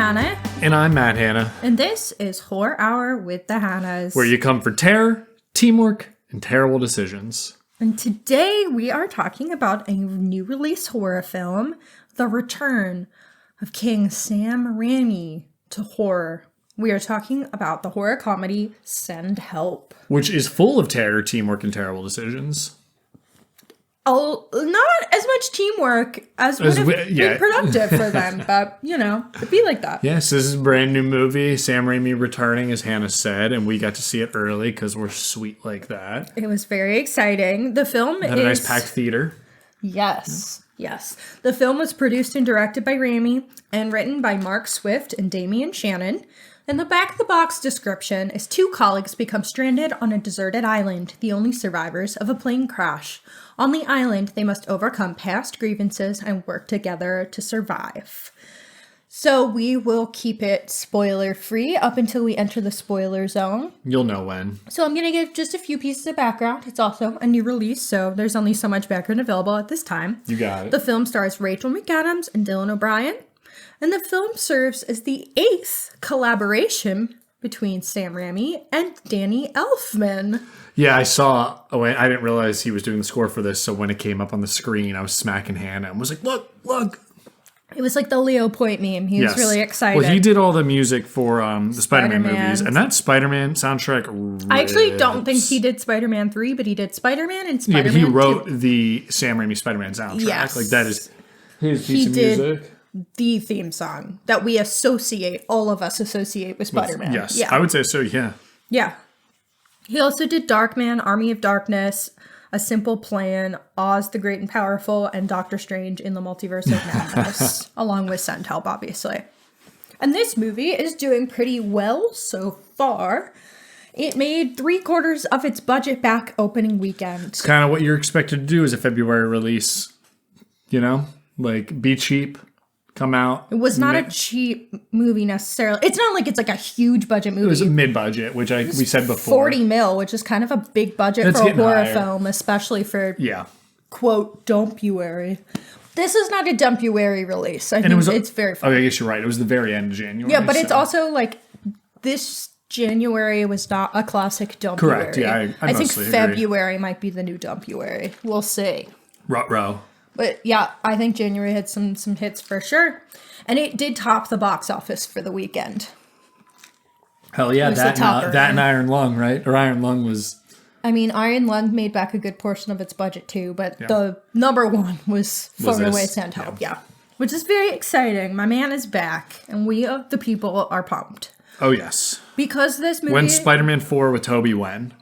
Hannah. And I'm Matt Hannah. And this is Horror Hour with the Hannahs. Where you come for terror, teamwork, and terrible decisions. And today we are talking about a new release horror film, The Return of King Sam Raimi to horror. We are talking about the horror comedy Send Help. Which is full of terror, teamwork, and terrible decisions. Oh, not as much teamwork as would have been productive for them, but, you know, it'd be like that. Yes, this is a brand new movie. Sam Raimi returning, as Hannah said, and we got to see it early because we're sweet like that. It was very exciting. The film Had a nice packed theater. Yes. The film was produced and directed by Raimi and written by Mark Swift and Damian Shannon. In the back of the box description is two colleagues become stranded on a deserted island, the only survivors of a plane crash. On the island, they must overcome past grievances and work together to survive. So we will keep it spoiler-free up until we enter the spoiler zone. You'll know when. So I'm going to give just a few pieces of background. It's also a new release, so there's only so much background available at this time. You got it. The film stars Rachel McAdams and Dylan O'Brien. And the film serves as the 8th collaboration between Sam Raimi and Danny Elfman. Yeah, I saw. Oh, I didn't realize he was doing the score for this. So when it came up on the screen, I was smacking Hannah and was like, "Look!" It was like the Leo Point meme. He was really excited. Well, he did all the music for the Spider-Man movies, and that Spider-Man soundtrack. I actually don't think he did Spider-Man 3, but he did Spider-Man and Spider-Man 2. Yeah, but he wrote the Sam Raimi Spider-Man soundtrack. Yes. Like that is his piece of music. The theme song that we all of us associate with Spider-Man. Yes, yeah. I would say so, yeah. Yeah. He also did Darkman, Army of Darkness, A Simple Plan, Oz the Great and Powerful, and Doctor Strange in the Multiverse of Madness, along with Send Help, obviously. And this movie is doing pretty well so far. It made 3/4 of its budget back opening weekend. It's kind of what you're expected to do as a February release. You know? Like, be cheap. Come out. It was not a cheap movie necessarily. It's not like it's like a huge budget movie. It was a mid-budget, which we said before. 40 mil, which is kind of a big budget for a horror film, especially for, quote, dumpuary. This is not a dumpuary release. I think it's very fun. Oh, I guess you're right. It was the very end of January. Yeah, but it's also like this January was not a classic dumpuary. Correct, yeah. I think agree. February might be the new dumpuary. We'll see. Ruh-roh. But yeah, I think January had some hits for sure. And it did top the box office for the weekend. Hell yeah, that and Iron Lung, right? Or Iron Lung was... I mean, Iron Lung made back a good portion of its budget too, but the number one was Far Away Send Help. Yeah. Which is very exciting. My man is back, and we, the people, are pumped. Oh, yes. Because this movie... When Spider-Man 4 with Tobey when?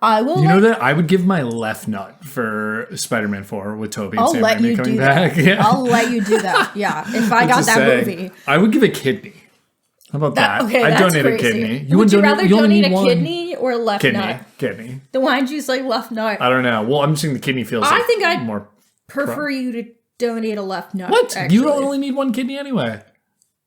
I will. You know that I would give my left nut for Spider-Man 4 with Tobey and Sam Raimi coming back. Yeah. I'll let you do that. Yeah, if I got that movie, I would give a kidney. How about that? Okay, I'd that's donate crazy. a kidney. Would you rather donate a kidney or a left nut? Kidney. Then why'd you say left nut? I don't know. Well, I'm just saying the kidney feels. I think I'd more prefer you to donate a left nut. What? Actually. You only need one kidney anyway.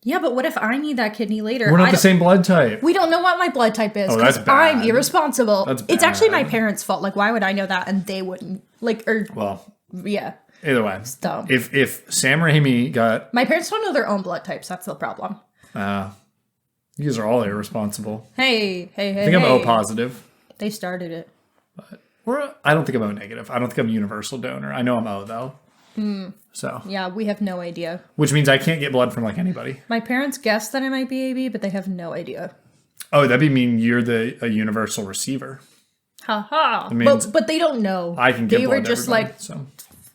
Yeah, but what if I need that kidney later? We're not the same blood type. We don't know what my blood type is because I'm irresponsible. That's bad. It's actually my parents' fault. Like, why would I know that and they wouldn't? Yeah. Either way, it's dumb. If Sam Raimi got... My parents don't know their own blood types. That's the problem. You guys are all irresponsible. Hey. I think I'm O positive. They started it. I don't think I'm O negative. I don't think I'm a universal donor. I know I'm O, though. So yeah, we have no idea. Which means I can't get blood from like anybody. My parents guessed that I might be AB, but they have no idea. Oh, that'd mean you're a universal receiver. Ha. But they don't know. I can get blood. They were just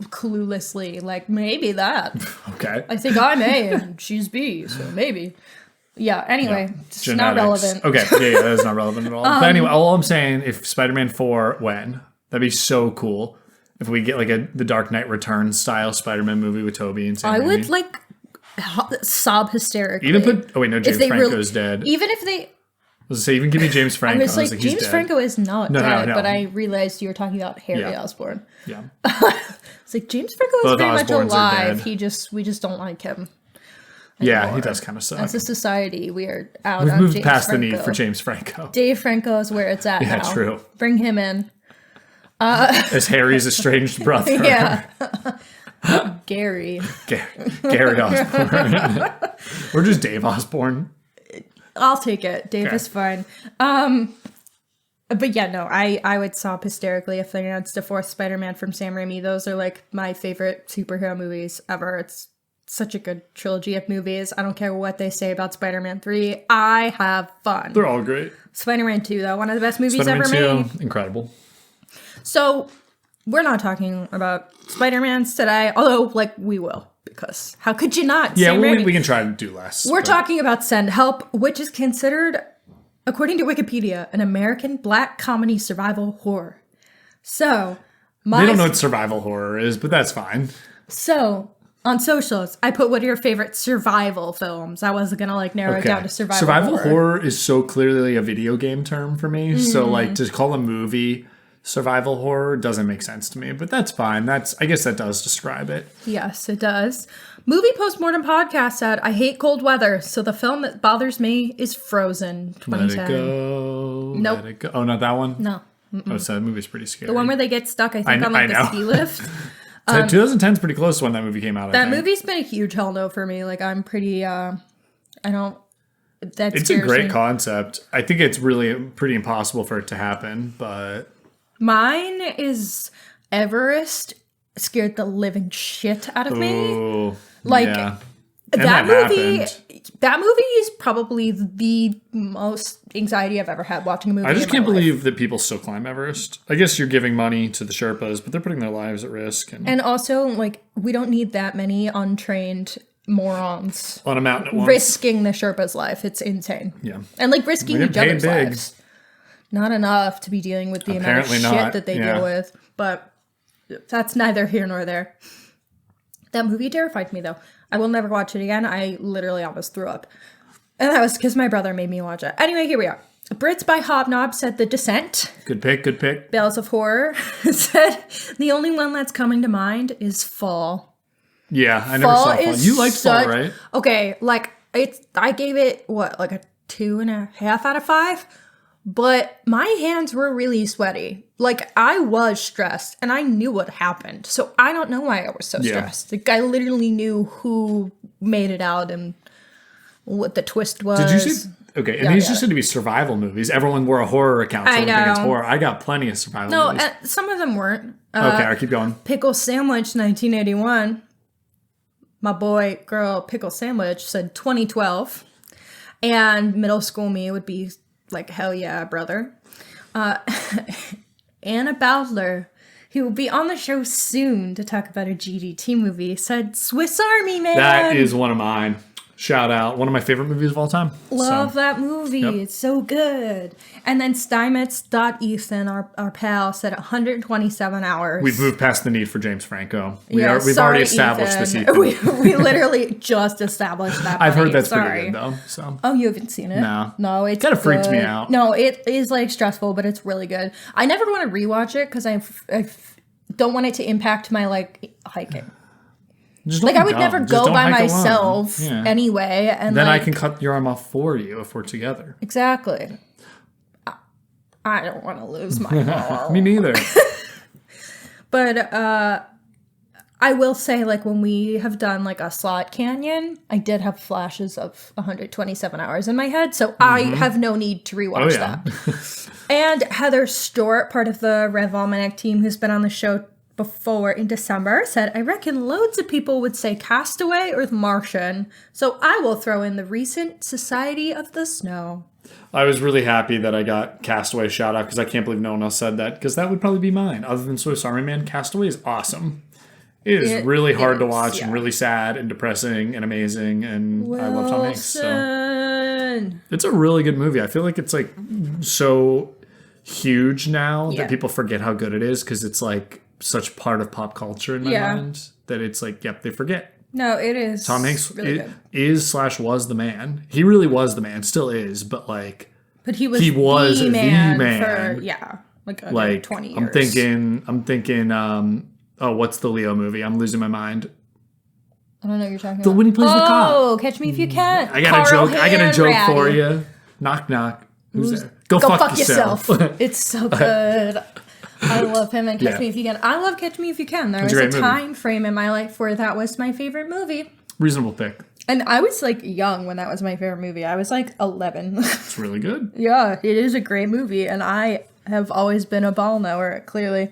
cluelessly like maybe that. Okay. I think I'm A and she's B, so maybe. Yeah. Anyway, it's not relevant. Okay. Yeah, that is not relevant at all. But anyway, all I'm saying, if Spider-Man 4 that'd be so cool. If we get like the Dark Knight Returns style Spider-Man movie with Tobey and Sam Raimi. I would like sob hysterically. Even James Franco's dead. Even if they... even give me James Franco. I was like, James Franco is not dead, no. But I realized you were talking about Harry Osborn. Yeah. It's like, James Franco is very much alive. We just don't like him anymore. Yeah, he does kind of suck. As a society, we are out We've on moved James past Franco. the need for James Franco. Dave Franco is where it's at now. Yeah, true. Bring him in. As Harry's estranged brother. Yeah. Gary. Gary Osborne. Or just Dave Osborne. I'll take it. Dave is fine. But yeah, no, I would sob hysterically if they announced a fourth Spider-Man from Sam Raimi. Those are like my favorite superhero movies ever. It's such a good trilogy of movies. I don't care what they say about Spider-Man 3. I have fun. They're all great. Spider-Man 2, though, one of the best movies Spider-Man ever 2, made. incredible. So, we're not talking about Spider-Mans today, although, like, we will, because how could you not? Yeah, we can try to do less. We're talking about Send Help, which is considered, according to Wikipedia, an American black comedy survival horror. So, they don't know what survival horror is, but that's fine. So, on socials, I put what are your favorite survival films. I wasn't gonna like narrow it down to survival horror is so clearly a video game term for me. So like to call a movie survival horror doesn't make sense to me, but that's fine. I guess that does describe it. Yes, it does. Movie Postmortem Podcast said, I hate cold weather, so the film that bothers me is Frozen 2010. Let it go. Nope. Let it go. Oh, not that one? No. Oh, so that movie's pretty scary. The one where they get stuck, I think, on like the ski lift. 2010 is pretty close to when that movie came out. That movie's been a huge hell no for me. Like, I'm pretty, it's a great concept. I think it's really pretty impossible for it to happen, but... Mine is Everest scared the living shit out of me. Like, yeah. That movie is probably the most anxiety I've ever had watching a movie. I just can't believe that people still climb Everest. I guess you're giving money to the Sherpas, but they're putting their lives at risk. And also, like, we don't need that many untrained morons on a mountain at once. Risking the Sherpa's life. It's insane. Yeah. And, like, risking each other's lives. Not enough to be dealing with the amount of shit that they deal with. But that's neither here nor there. That movie terrified me, though. I will never watch it again. I literally almost threw up. And that was because my brother made me watch it. Anyway, here we are. Brits by Hobnob said The Descent. Good pick. Bales of Horror said the only one that's coming to mind is Fall. Yeah, I never saw Fall. You liked Fall, right? Okay, like, I gave it, like a 2.5 out of 5? But my hands were really sweaty. Like, I was stressed, and I knew what happened. So I don't know why I was so stressed. Like, I literally knew who made it out and what the twist was. Did you see? Okay, and these just said to be survival movies. Everyone wore a horror account, so I think it's horror. I got plenty of survival movies. No, some of them weren't. Okay, I'll keep going. Pickle Sandwich, 1981. My boy, girl, Pickle Sandwich said 2012. And middle school me would be... like, hell yeah, brother. Anna Bowdler, who will be on the show soon to talk about a GDT movie, said Swiss Army Man. That is one of mine. Shout out. One of my favorite movies of all time. Love that movie. Yep. It's so good. And then Steinmetz.Ethan, our pal, said 127 hours. We've moved past the need for James Franco. We've already established this, Ethan. We literally just established that. I've heard that's pretty good, though. So. Oh, you haven't seen it? No, it's kind of freaks me out. No, it is like stressful, but it's really good. I never want to rewatch it because I don't want it to impact my like hiking. Like, I would never go by myself anyway. And then like, I can cut your arm off for you if we're together. Exactly. I don't want to lose my arm. Me neither. But I will say, like, when we have done, like, a slot canyon, I did have flashes of 127 hours in my head. So I have no need to rewatch that. And Heather Stewart, part of the Rev Almanac team who's been on the show before in December, said, I reckon loads of people would say Castaway or The Martian, so I will throw in the recent Society of the Snow. I was really happy that I got Castaway shout out because I can't believe no one else said that, because that would probably be mine. Other than Swiss Army Man, Castaway is awesome. It is really hard to watch and really sad and depressing and amazing, and I love Tom Hanks. So it's a really good movie. I feel like it's like so huge now that people forget how good it is because it's like such part of pop culture in my mind that it's like, they forget. No, it is. Tom Hanks really was the man. He really was the man, still is, but like. But he was the man for like 20 years. I'm thinking. What's the Leo movie? I'm losing my mind. I don't know what you're talking about. When he plays the cop. Oh, Catch Me If You Can. I got a joke for you. Knock knock. Who's there? Go fuck yourself. It's so good. I love him and Catch Me If You Can. I love Catch Me If You Can. There was a time frame in my life where that was my favorite movie. Reasonable pick. And I was like young when that was my favorite movie. I was like 11. It's really good. Yeah, it is a great movie. And I have always been a ball knower, clearly.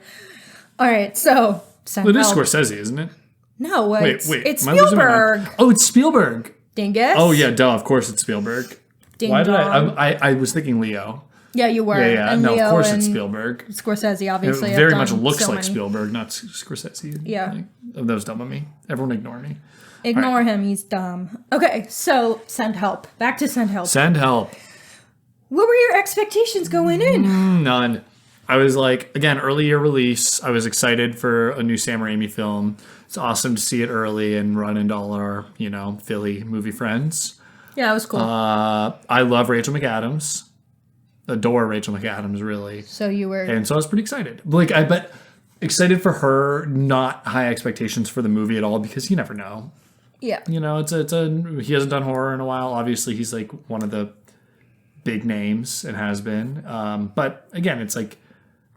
All right, so... Well, it is Scorsese, isn't it? No, wait. It's Spielberg. Oh, it's Spielberg. Dingus? Oh, yeah, duh. Of course it's Spielberg. Ding Why did dong. I was thinking Leo. Yeah, you were. Yeah. And No, Leo of course and it's Spielberg. Scorsese, obviously. It very much looks like Spielberg, not Scorsese. Yeah. That was dumb of me. Everyone ignore me. Ignore him. He's dumb. Okay, so Send Help. Back to Send Help. Send Help. What were your expectations going in? None. I was like, again, early year release. I was excited for a new Sam Raimi film. It's awesome to see it early and run into all our, Philly movie friends. Yeah, it was cool. I love Rachel McAdams. Adore Rachel McAdams, really. So you were... And so I was pretty excited. Like, I bet excited for her, not high expectations for the movie at all, because you never know. Yeah. He hasn't done horror in a while. Obviously, he's like one of the big names and has been. But again, it's like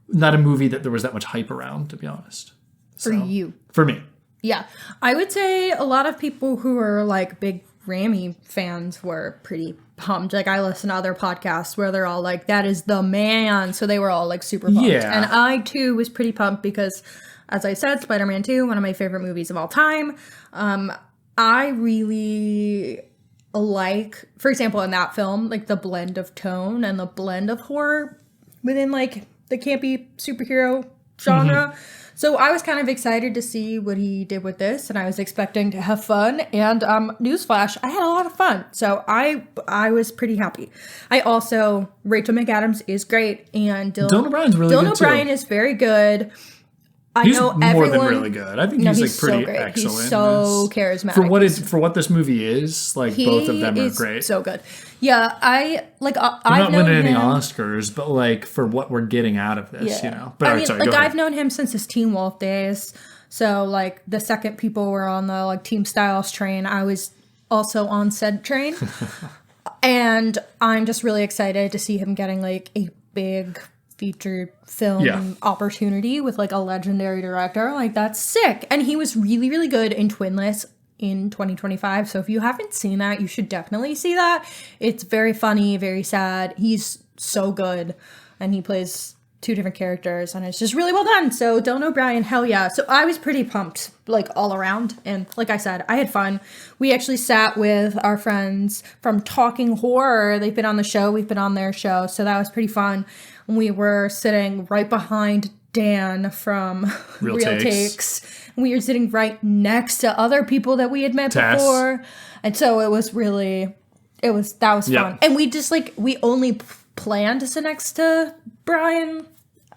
not a movie that there was that much hype around, to be honest. For you. For me. Yeah. I would say a lot of people who are like big Raimi fans were pretty pumped. Like I listen to other podcasts where they're all like, that is the man. So they were all like super pumped. Yeah. And I too was pretty pumped because, as I said, Spider-Man 2, one of my favorite movies of all time. I really like, for example, in that film, like the blend of tone and the blend of horror within like the campy superhero genre. Mm-hmm. So I was kind of excited to see what he did with this, and I was expecting to have fun. And newsflash, I had a lot of fun. So I was pretty happy. Rachel McAdams is great, and Dylan O'Brien's really good too. Dylan O'Brien is very good. He's more than really good. I think he's like pretty so excellent. He's so charismatic. For what this movie is, like both of them are great. So good. Yeah, I've not known winning any him, Oscars, but like for what we're getting out of this, But I've known him since his Teen Wolf days. So like the second people were on the like Team Styles train, I was also on said train. And I'm just really excited to see him getting like a big featured film opportunity with like a legendary director. Like that's sick. And he was really, really good in Twinless in 2025. So if you haven't seen that, you should definitely see that. It's very funny, very sad. He's so good. And he plays two different characters and it's just really well done. So Dylan O'Brien, hell yeah. So I was pretty pumped like all around. And like I said, I had fun. We actually sat with our friends from Talking Horror. They've been on the show. We've been on their show. So that was pretty fun. We were sitting right behind Dan from Real Takes. We were sitting right next to other people that we had met before. And so it was really, that was fun. And we just we only planned to sit next to Brian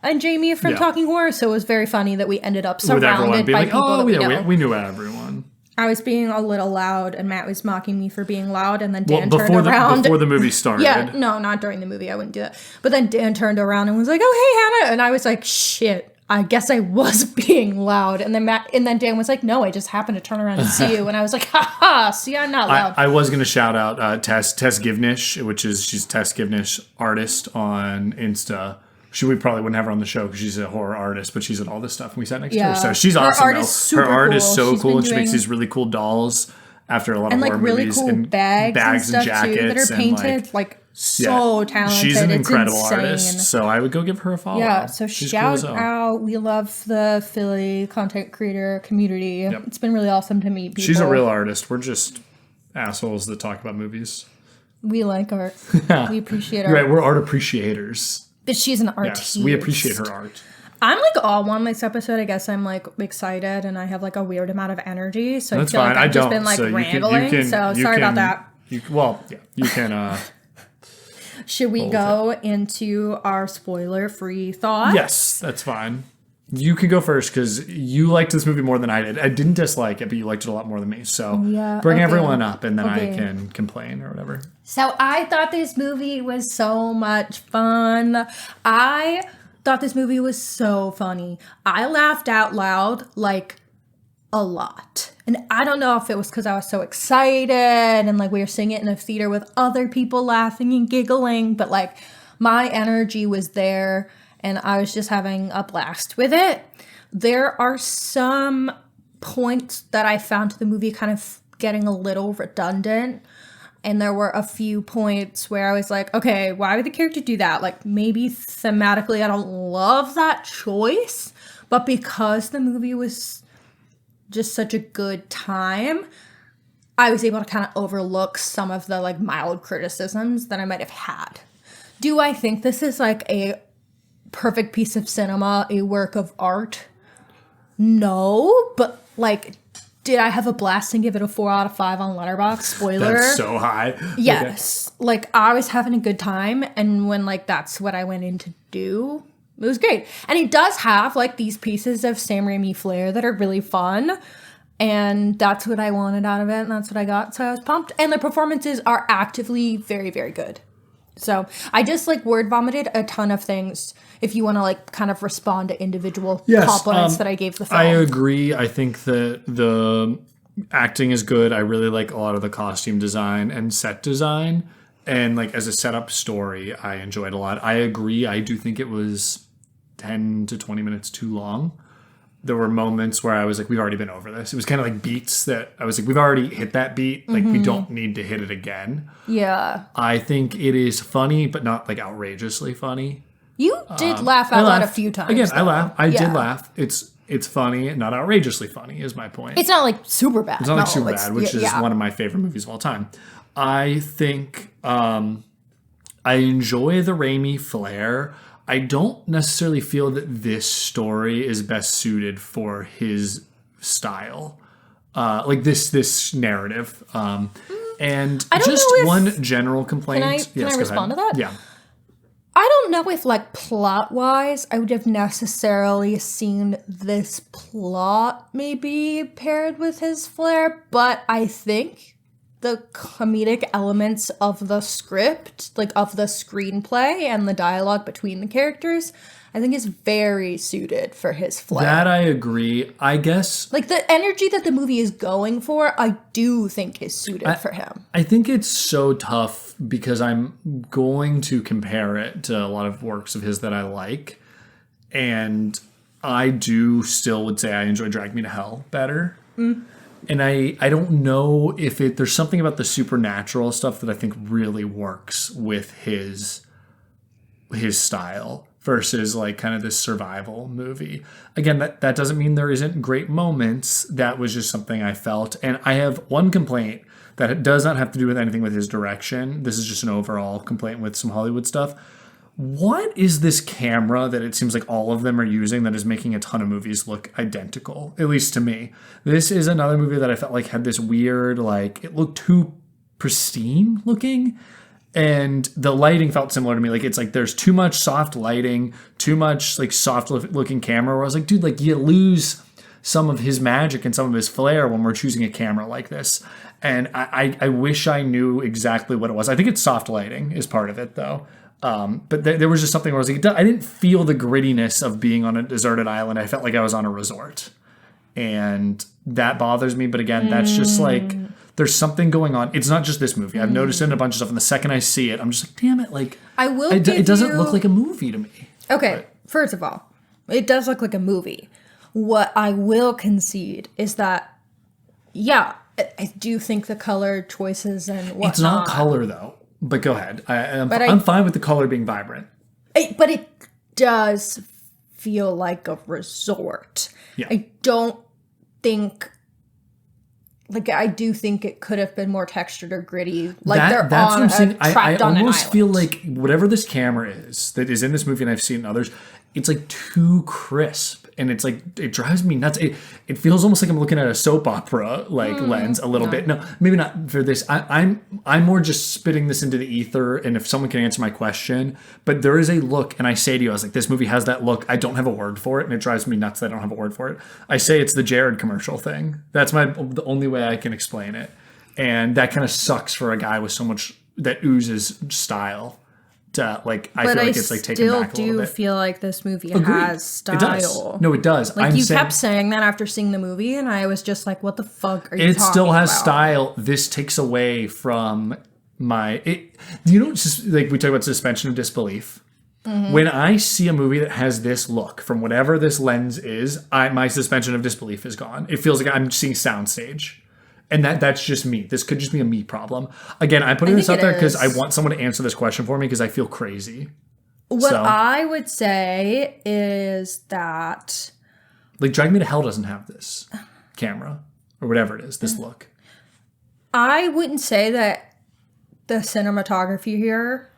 and Jamie from Talking Horror. So it was very funny that we ended up surrounded by people that we know. We knew everyone. I was being a little loud, and Matt was mocking me for being loud, and then Dan turned around. Before the movie started. Yeah, no, not during the movie. I wouldn't do that. But then Dan turned around and was like, "Oh, hey, Hannah," and I was like, "Shit, I guess I was being loud." And then Dan was like, "No, I just happened to turn around and see you," and I was like, "Ha ha, see, I'm not loud." I was gonna shout out Tess Givnish, she's Tess Givnish, artist on Insta. We probably wouldn't have her on the show because she's a horror artist, but she's in all this stuff. And we sat next to her. So she's awesome. Her art is so cool. And she makes these really cool dolls after a lot of horror really movies. Cool and bags and jackets too, that are painted so talented. She's an incredible artist. So I would go give her a follow. Yeah, so shout out. We love the Philly content creator community. Yep. It's been really awesome to meet people. She's a real artist. We're just assholes that talk about movies. We like art. We appreciate art. Right, we're art appreciators. But she's an artist. Yes, we appreciate her art. I'm all on this episode. I guess I'm excited and I have a weird amount of energy. So that's I feel fine. I've just been rambling. So sorry about that. You can. Should we go into our spoiler-free thoughts? Yes, that's fine. You can go first because you liked this movie more than I did. I didn't dislike it, but you liked it a lot more than me. So bring everyone up and then I can complain or whatever. So I thought this movie was so much fun. I thought this movie was so funny. I laughed out loud a lot. And I don't know if it was because I was so excited and we were seeing it in a theater with other people laughing and giggling, but my energy was there. and I was just having a blast with it. There are some points that I found the movie kind of getting a little redundant. And there were a few points where I was like, okay, why would the character do that? Like, maybe thematically I don't love that choice, but because the movie was just such a good time, I was able to kind of overlook some of the, like, mild criticisms that I might have had. Do I think this is, like, a perfect piece of cinema, a work of art? No, but, like, did I have a blast and give it a 4 out of 5 on Letterboxd? Spoiler. That's so high. Yes. Okay. Like, I was having a good time, and when, like, that's what I went in to do, it was great. And it does have, like, these pieces of Sam Raimi flair that are really fun, and that's what I wanted out of it, and that's what I got, so I was pumped. And the performances are actively very, very good. So I just, like, word vomited a ton of things if you want to, like, kind of respond to individual compliments that I gave the film. I agree. I think that the acting is good. I really like a lot of the costume design and set design. And, like, as a setup story, I enjoyed a lot. I agree. I do think it was 10 to 20 minutes too long. There were moments where I was like, we've already been over this. It was kind of like beats that I was like, we've already hit that beat. Like, we don't need to hit it again. Yeah. I think it is funny, but not, like, outrageously funny. You did laugh out loud a few times. Again, though. I laughed. I did laugh. It's funny, not outrageously funny is my point. It's not, like, super bad. It's not, like, super bad, which is one of my favorite movies of all time. I think I enjoy the Raimi flair. I don't necessarily feel that this story is best suited for his style, like this narrative. And just one general complaint. Can I respond to that? Yeah. I don't know if, like, plot-wise, I would have necessarily seen this plot maybe paired with his flair, but I think the comedic elements of the script, like, of the screenplay and the dialogue between the characters, I think is very suited for his flair. That I agree. I guess, like, the energy that the movie is going for, I do think is suited for him. I think it's so tough because I'm going to compare it to a lot of works of his that I like. And I do still would say I enjoy Drag Me to Hell better. And I don't know if there's something about the supernatural stuff that I think really works with his style versus, like, kind of this survival movie. Again, that doesn't mean there isn't great moments. That was just something I felt. And I have one complaint that it does not have to do with anything with his direction. This is just an overall complaint with some Hollywood stuff. What is this camera that it seems like all of them are using that is making a ton of movies look identical, at least to me? This is another movie that I felt like had this weird, like, it looked too pristine looking, and the lighting felt similar to me. Like, it's like there's too much soft lighting, too much, like, soft looking camera, where I was like, dude, like, you lose some of his magic and some of his flair when we're choosing a camera like this. And I wish I knew exactly what it was. I think it's soft lighting is part of it, though. But there was just something where I was like, I didn't feel the grittiness of being on a deserted island. I felt like I was on a resort. And that bothers me. But again, that's just like, there's something going on. It's not just this movie. I've noticed it in a bunch of stuff. And the second I see it, I'm just like, damn it. Like, it doesn't look like a movie to me. Okay, first of all, it does look like a movie. What I will concede is that, yeah, I do think the color choices and whatnot. It's not color, though. But go ahead. I'm fine with the color being vibrant. But it does feel like a resort. Yeah. I don't think... Like, I do think it could have been more textured or gritty. Like, that's what I'm saying. I almost feel like whatever this camera is that is in this movie, and I've seen in others, it's like too crisp. And it's like, it drives me nuts. It feels almost like I'm looking at a soap opera lens a little bit. No, maybe not for this. I'm more just spitting this into the ether. And if someone can answer my question, but there is a look, and I say to you, I was like, this movie has that look. I don't have a word for it, and it drives me nuts that I don't have a word for it. I say it's the Jared commercial thing. That's the only way I can explain it. And that kind of sucks for a guy with so much that oozes style. I feel like it's like taken back a little bit. I still do feel like this movie has style. It does. No, it does. Like, you kept saying that after seeing the movie, and I was just like, what the fuck are you talking about? It still has style. This takes away from my... you know, just like we talk about suspension of disbelief. When I see a movie that has this look, from whatever this lens is, my suspension of disbelief is gone. It feels like I'm seeing soundstage. And that's just me. This could just be a me problem. Again, I'm putting this up there because I want someone to answer this question for me because I feel crazy. What I would say is that... Like, Drag Me to Hell doesn't have this camera or whatever it is, this look. I wouldn't say that the cinematography here,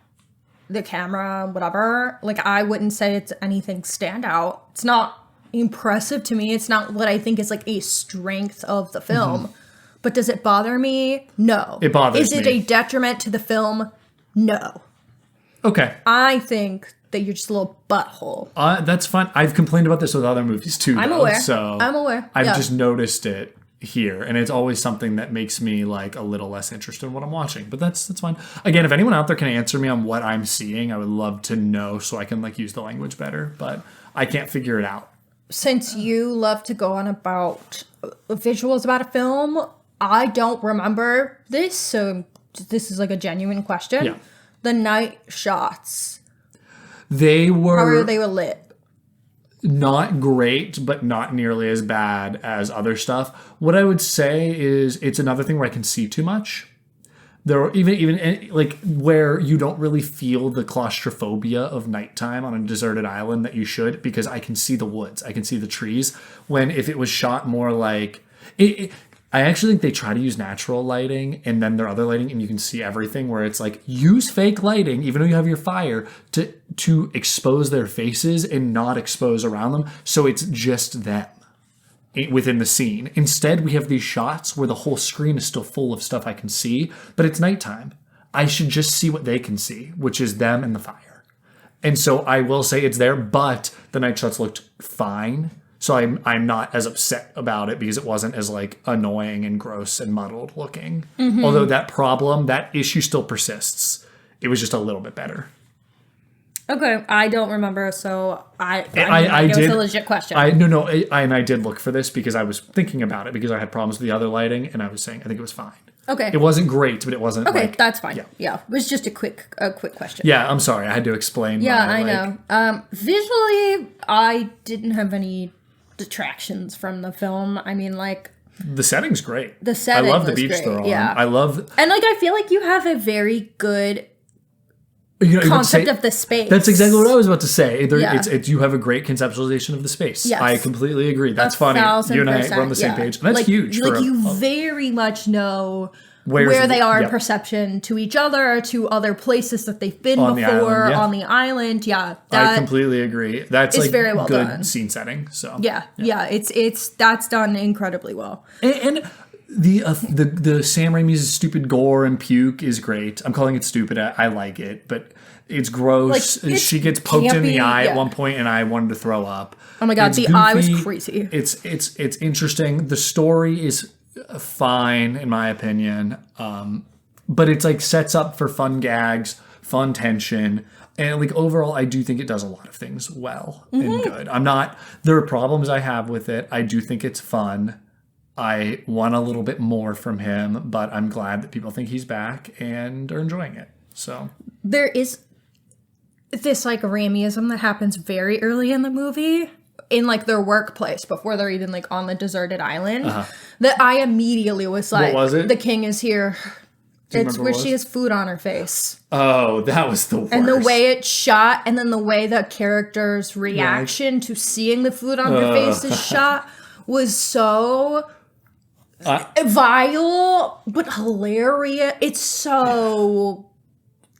the camera, whatever, like, I wouldn't say it's anything standout. It's not impressive to me. It's not what I think is, like, a strength of the film. But does it bother me? No. It bothers me. Is it a detriment to the film? No. Okay. I think that you're just a little butthole. That's fine. I've complained about this with other movies too. I'm aware. I'm aware. I've just noticed it here, and it's always something that makes me like a little less interested in what I'm watching. But that's fine. Again, if anyone out there can answer me on what I'm seeing, I would love to know so I can like use the language better. But I can't figure it out. Since you love to go on about visuals about a film, I don't remember this, so this is like a genuine question. Yeah. The night shots. They were... How were they lit? Not great, but not nearly as bad as other stuff. What I would say is it's another thing where I can see too much. There are even like where you don't really feel the claustrophobia of nighttime on a deserted island that you should, because I can see the woods. I can see the trees. When if it was shot more like... I actually think they try to use natural lighting and then their other lighting, and you can see everything, where it's like, use fake lighting, even though you have your fire, to expose their faces and not expose around them. So it's just them within the scene. Instead, we have these shots where the whole screen is still full of stuff I can see, but it's nighttime. I should just see what they can see, which is them and the fire. And so I will say it's there, but the night shots looked fine. So I'm not as upset about it because it wasn't as like annoying and gross and muddled looking. Although that issue still persists. It was just a little bit better. Okay, I don't remember, so I did. It was a legit question. I did look for this because I was thinking about it because I had problems with the other lighting, and I was saying I think it was fine. Okay. It wasn't great, but it wasn't. Okay, like, that's fine. Yeah, it was just a quick question. Yeah, I'm sorry, I had to explain. Yeah, I know. Visually, I didn't have any detractions from the film. I mean, like, the setting's great. The setting, I love the was beach great. they're on. Yeah, I love, and like, I feel like you have a very good concept of the space. That's exactly what I was about to say. It's you have a great conceptualization of the space. Yes. I completely agree. That's funny. 1,000%. You and I were on the same page. And that's like, huge. Like, you very much know where they are in perception to each other, to other places that they've been before on the island. Yeah, I completely agree. That's like very well good done. Scene setting. So yeah, it's that's done incredibly well. And the Sam Raimi's stupid gore and puke is great. I'm calling it stupid. I like it, but it's gross. Like, she gets poked in the eye at one point, and I wanted to throw up. Oh my god, the eye was crazy. It's interesting. The story is fine in my opinion, but it's like sets up for fun gags, fun tension, and like overall I do think it does a lot of things well and good. There are problems I have with it. I do think it's fun. I want a little bit more from him, but I'm glad that people think he's back and are enjoying it. So there is this like Raimiism that happens very early in the movie, in like their workplace before they're even like on the deserted island, that I immediately was like, what was it? The king is here. It's where she has food on her face. Oh, that was the worst. And the way it's shot, and then the way the character's reaction to seeing the food on her face is shot was so vile, but hilarious. It's so...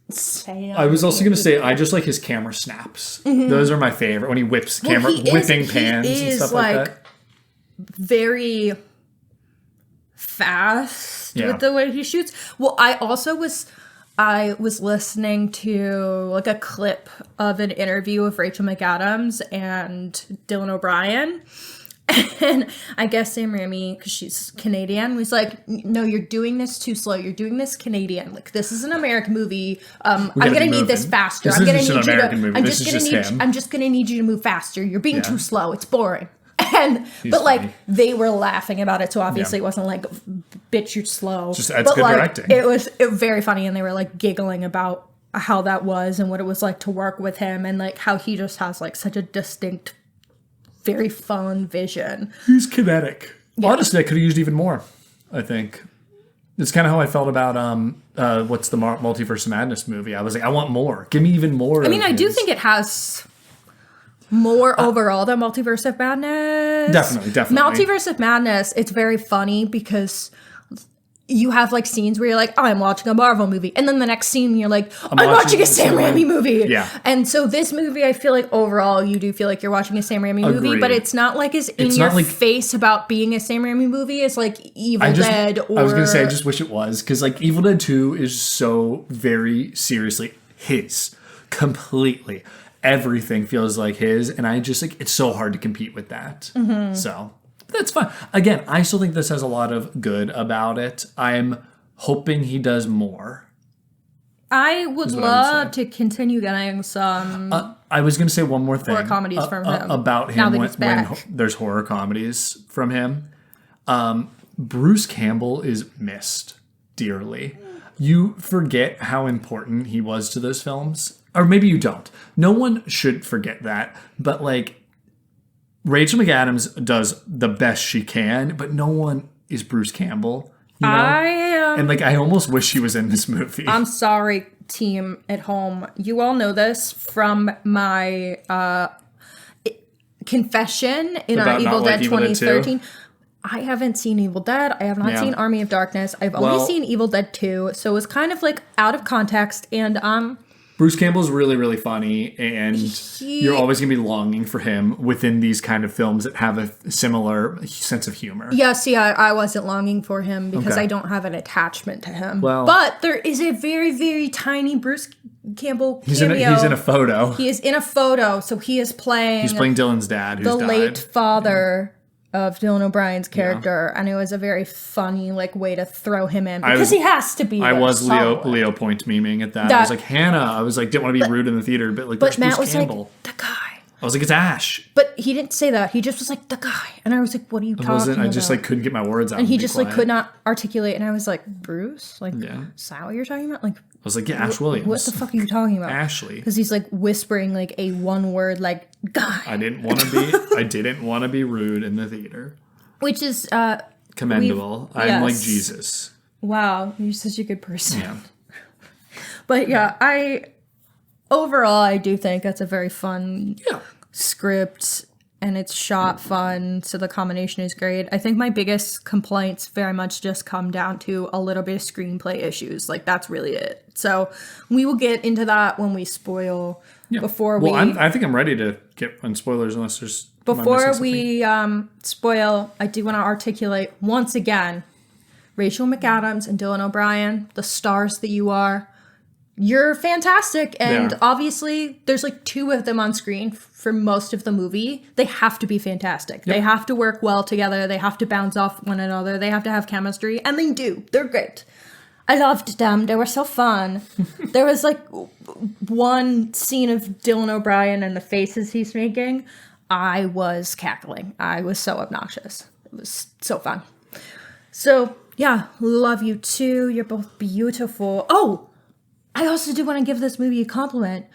Sam. I was also going to say, I just like his camera snaps. Those are my favorite. When he whips whipping pans and stuff like that. Very fast with the way he shoots. Well, I was listening to like a clip of an interview of Rachel McAdams and Dylan O'Brien. And I guess Sam Raimi, because she's Canadian, was like, no, you're doing this too slow. You're doing this Canadian. Like, this is an American movie. I'm going to need this faster. I'm just going to need you to move faster. You're being too slow. It's boring. But like, they were laughing about it. So obviously it wasn't like, bitch, you're slow. That's good directing. It was very funny. And they were like giggling about how that was and what it was like to work with him, and like how he just has like such a distinct, very fun vision. He's kinetic. Yeah. Honestly, I could have used even more, I think. It's kind of how I felt about what's the Multiverse of Madness movie. I was like, I want more. Give me even more. I mean, I do think it has more overall than Multiverse of Madness. Definitely. Multiverse of Madness, it's very funny because you have like scenes where you're like, oh, I'm watching a Marvel movie. And then the next scene, you're like, I'm watching a Sam Raimi movie. Yeah. And so this movie, I feel like overall, you do feel like you're watching a Sam Raimi movie, but it's not like as in your face about being a Sam Raimi movie as like Evil Dead or... I was going to say, I just wish it was. Because like Evil Dead 2 is so very seriously his. Completely. Everything feels like his. And I just like, it's so hard to compete with that. Mm-hmm. So... that's fine. Again, I still think this has a lot of good about it. I'm hoping he does more. I would love to continue getting some... I was going to say one more thing. Horror comedies from him. About him when there's horror comedies from him. Bruce Campbell is missed dearly. You forget how important he was to those films. Or maybe you don't. No one should forget that. But like... Rachel McAdams does the best she can, but no one is Bruce Campbell. You know? And like, I almost wish she was in this movie. I'm sorry, team at home. You all know this from my confession in our Evil Dead 2013. I haven't seen Evil Dead. I have not seen Army of Darkness. I've only seen Evil Dead 2. So it was kind of like out of context. And Bruce Campbell's really, really funny, and you're always going to be longing for him within these kind of films that have a similar sense of humor. Yeah, see, I wasn't longing for him because I don't have an attachment to him. Well, but there is a very, very tiny Bruce Campbell cameo. He's in a photo. He is in a photo, so he is playing... He's playing Dylan's dad, who's the died. late father of Dylan O'Brien's character, and it was a very funny way to throw him in because he has to be. I was Leo Point memeing at that. I was like, Hannah. I was like, didn't want to be rude in the theater, but like, Matt Bruce was Campbell. Like, the guy. I was like, it's Ash. But he didn't say that. He just was like, the guy, and I was like, what are you talking about? I just like couldn't get my words out. And he just quiet. Could not articulate, and I was like, Bruce, is that what you're talking about? Like, I was like, yeah, Ash Williams. What the fuck are you talking about? Ashley. Because he's like whispering like a one word like guy. I didn't want to be rude in the theater. Which is commendable. I'm like Jesus. Wow, you're such a good person. Yeah. But yeah, overall I do think that's a very fun script, and it's shot fun, so the combination is great. I think my biggest complaints very much just come down to a little bit of screenplay issues. Like that's really it. So we will get into that when we spoil. Yeah. I think I'm ready to get on spoilers unless there's... Before we spoil, I do want to articulate once again, Rachel McAdams and Dylan O'Brien, the stars that you are, you're fantastic. And obviously, there's like two of them on screen for most of the movie. They have to be fantastic. Yep. They have to work well together. They have to bounce off one another. They have to have chemistry. And they do. They're great. I loved them. They were so fun. There was like one scene of Dylan O'Brien and the faces he's making. I was cackling. I was so obnoxious. It was so fun. So, yeah, love you too. You're both beautiful. Oh, I also do want to give this movie a compliment.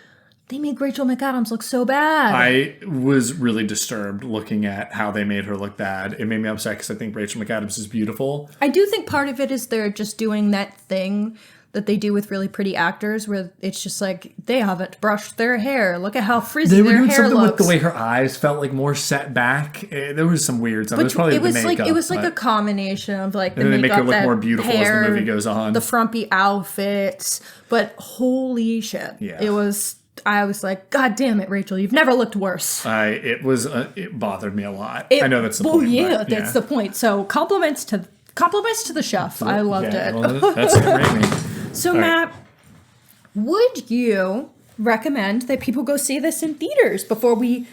They make Rachel McAdams look so bad. I was really disturbed looking at how they made her look bad. It made me upset because I think Rachel McAdams is beautiful. I do think part of it is they're just doing that thing that they do with really pretty actors where it's just like, they haven't brushed their hair. Look at how frizzy their hair looks. They were doing something with the way her eyes felt like more set back. There was some weird stuff. It was probably the makeup. It was like a combination of like the makeup. And then they make her look more beautiful hair, as the movie goes on. The frumpy outfits. But holy shit. Yeah. I was like, God damn it, Rachel, you've never looked worse. It bothered me a lot. I know that's the point. Yeah, that's the point. So compliments to the chef. I loved it. Well, that's Raimi. So, Matt, would you recommend that people go see this in theaters before we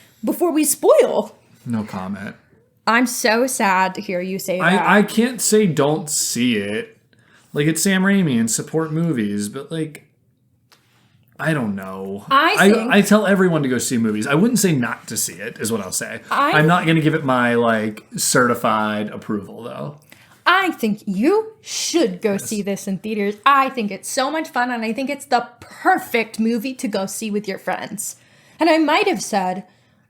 spoil? No comment. I'm so sad to hear you say that. I can't say don't see it. Like, it's Sam Raimi and support movies, but like, I don't know. I tell everyone to go see movies. I wouldn't say not to see it, is what I'll say. I'm not going to give it my like certified approval, though. I think you should go see this in theaters. I think it's so much fun, and I think it's the perfect movie to go see with your friends. And I might have said,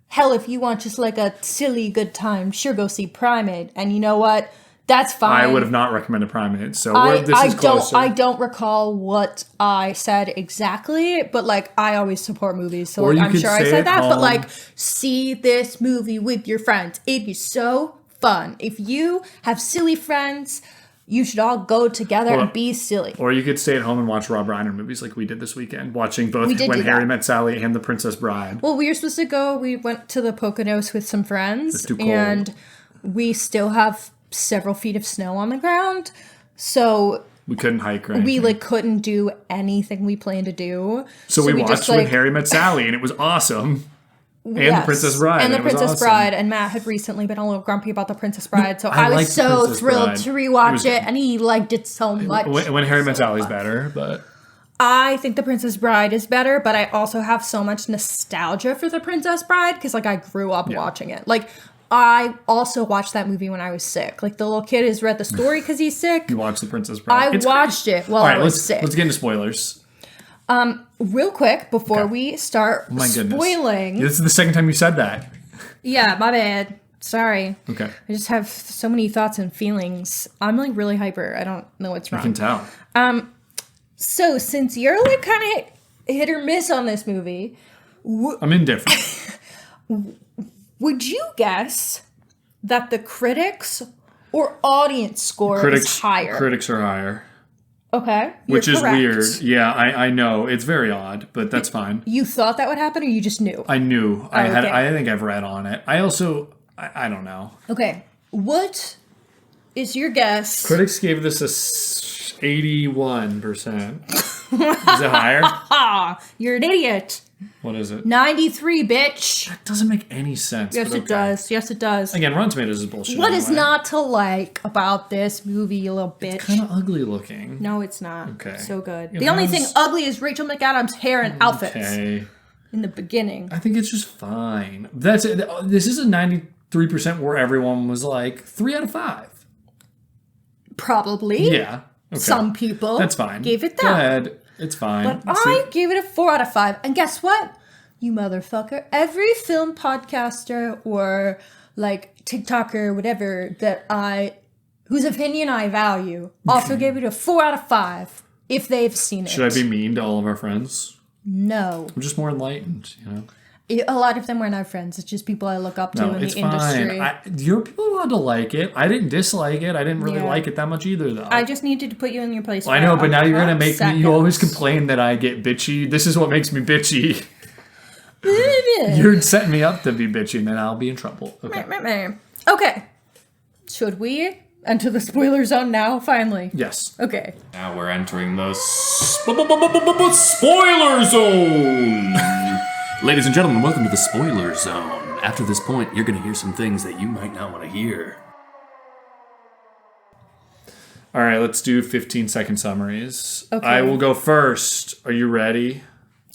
hell, if you want just like a silly good time, sure, go see Primate. And you know what? That's fine. I would have not recommended Primate, so this is closer. I don't recall what I said exactly, but like I always support movies, so like, I'm sure I said that. But like, see this movie with your friends. It'd be so fun. If you have silly friends, you should all go together and be silly. Or you could stay at home and watch Rob Reiner movies like we did this weekend, watching both When Harry Met Sally and The Princess Bride. Well, we were supposed to go. We went to the Poconos with some friends, it's too cold. And we still have several feet of snow on the ground, so we couldn't hike, right? We like couldn't do anything we planned to do. So we watched When Harry Met Sally, and it was awesome. And The Princess Bride. And The Princess Bride. And Matt had recently been a little grumpy about The Princess Bride, so I was so thrilled to rewatch it, and he liked it so much. When Harry Met Sally's better, but I think The Princess Bride is better, but I also have so much nostalgia for The Princess Bride because like I grew up watching it. Like, I also watched that movie when I was sick. Like, the little kid has read the story because he's sick. You watched The Princess Bride. I watched it while I was sick. Let's get into spoilers. Real quick, before we start spoiling. This is the second time you said that. Yeah, my bad. Sorry. Okay. I just have so many thoughts and feelings. I'm like really hyper. I don't know what's wrong. I can tell. So since you're like kind of hit or miss on this movie. I'm indifferent. Would you guess that the critics or audience score is higher? Critics are higher. Okay. Which is weird. Yeah, I know. It's very odd, but that's fine. You thought that would happen, or you just knew? I knew. I think I've read on it. I also, I don't know. Okay. What is your guess? Critics gave this a 81%. Is it higher? You're an idiot. What is it? 93, bitch. That doesn't make any sense. Yes, it does. Yes, it does. Again, Rotten Tomatoes is bullshit. What is not to like about this movie, you little bitch? It's kind of ugly looking. No, it's not. Okay. So good. The only thing ugly is Rachel McAdams' hair and outfits. Okay. In the beginning. I think it's just fine. That's it. This is a 93% where everyone was like 3 out of 5. Probably. Yeah. Okay. Some people. That's fine. Gave it that. Go ahead. It's fine. But I gave it a 4 out of 5. And guess what? You motherfucker. Every film podcaster or like TikToker, whatever, whose opinion I value, also gave it a 4 out of 5 if they've seen it. Should I be mean to all of our friends? No. I'm just more enlightened, you know? A lot of them were not friends. It's just people I look up to in the industry. You're people allowed to like it. I didn't dislike it. I didn't really like it that much either, though. I just needed to put you in your place. Well, I know, but now you're going to make me... You always complain that I get bitchy. This is what makes me bitchy. You're setting me up to be bitchy, and then I'll be in trouble. Okay. Okay. Should we enter the spoiler zone now, finally? Yes. Okay. Now we're entering the spoiler zone! Ladies and gentlemen, welcome to the spoiler zone. After this point, you're going to hear some things that you might not want to hear. All right, let's do 15-second summaries. Okay. I will go first. Are you ready?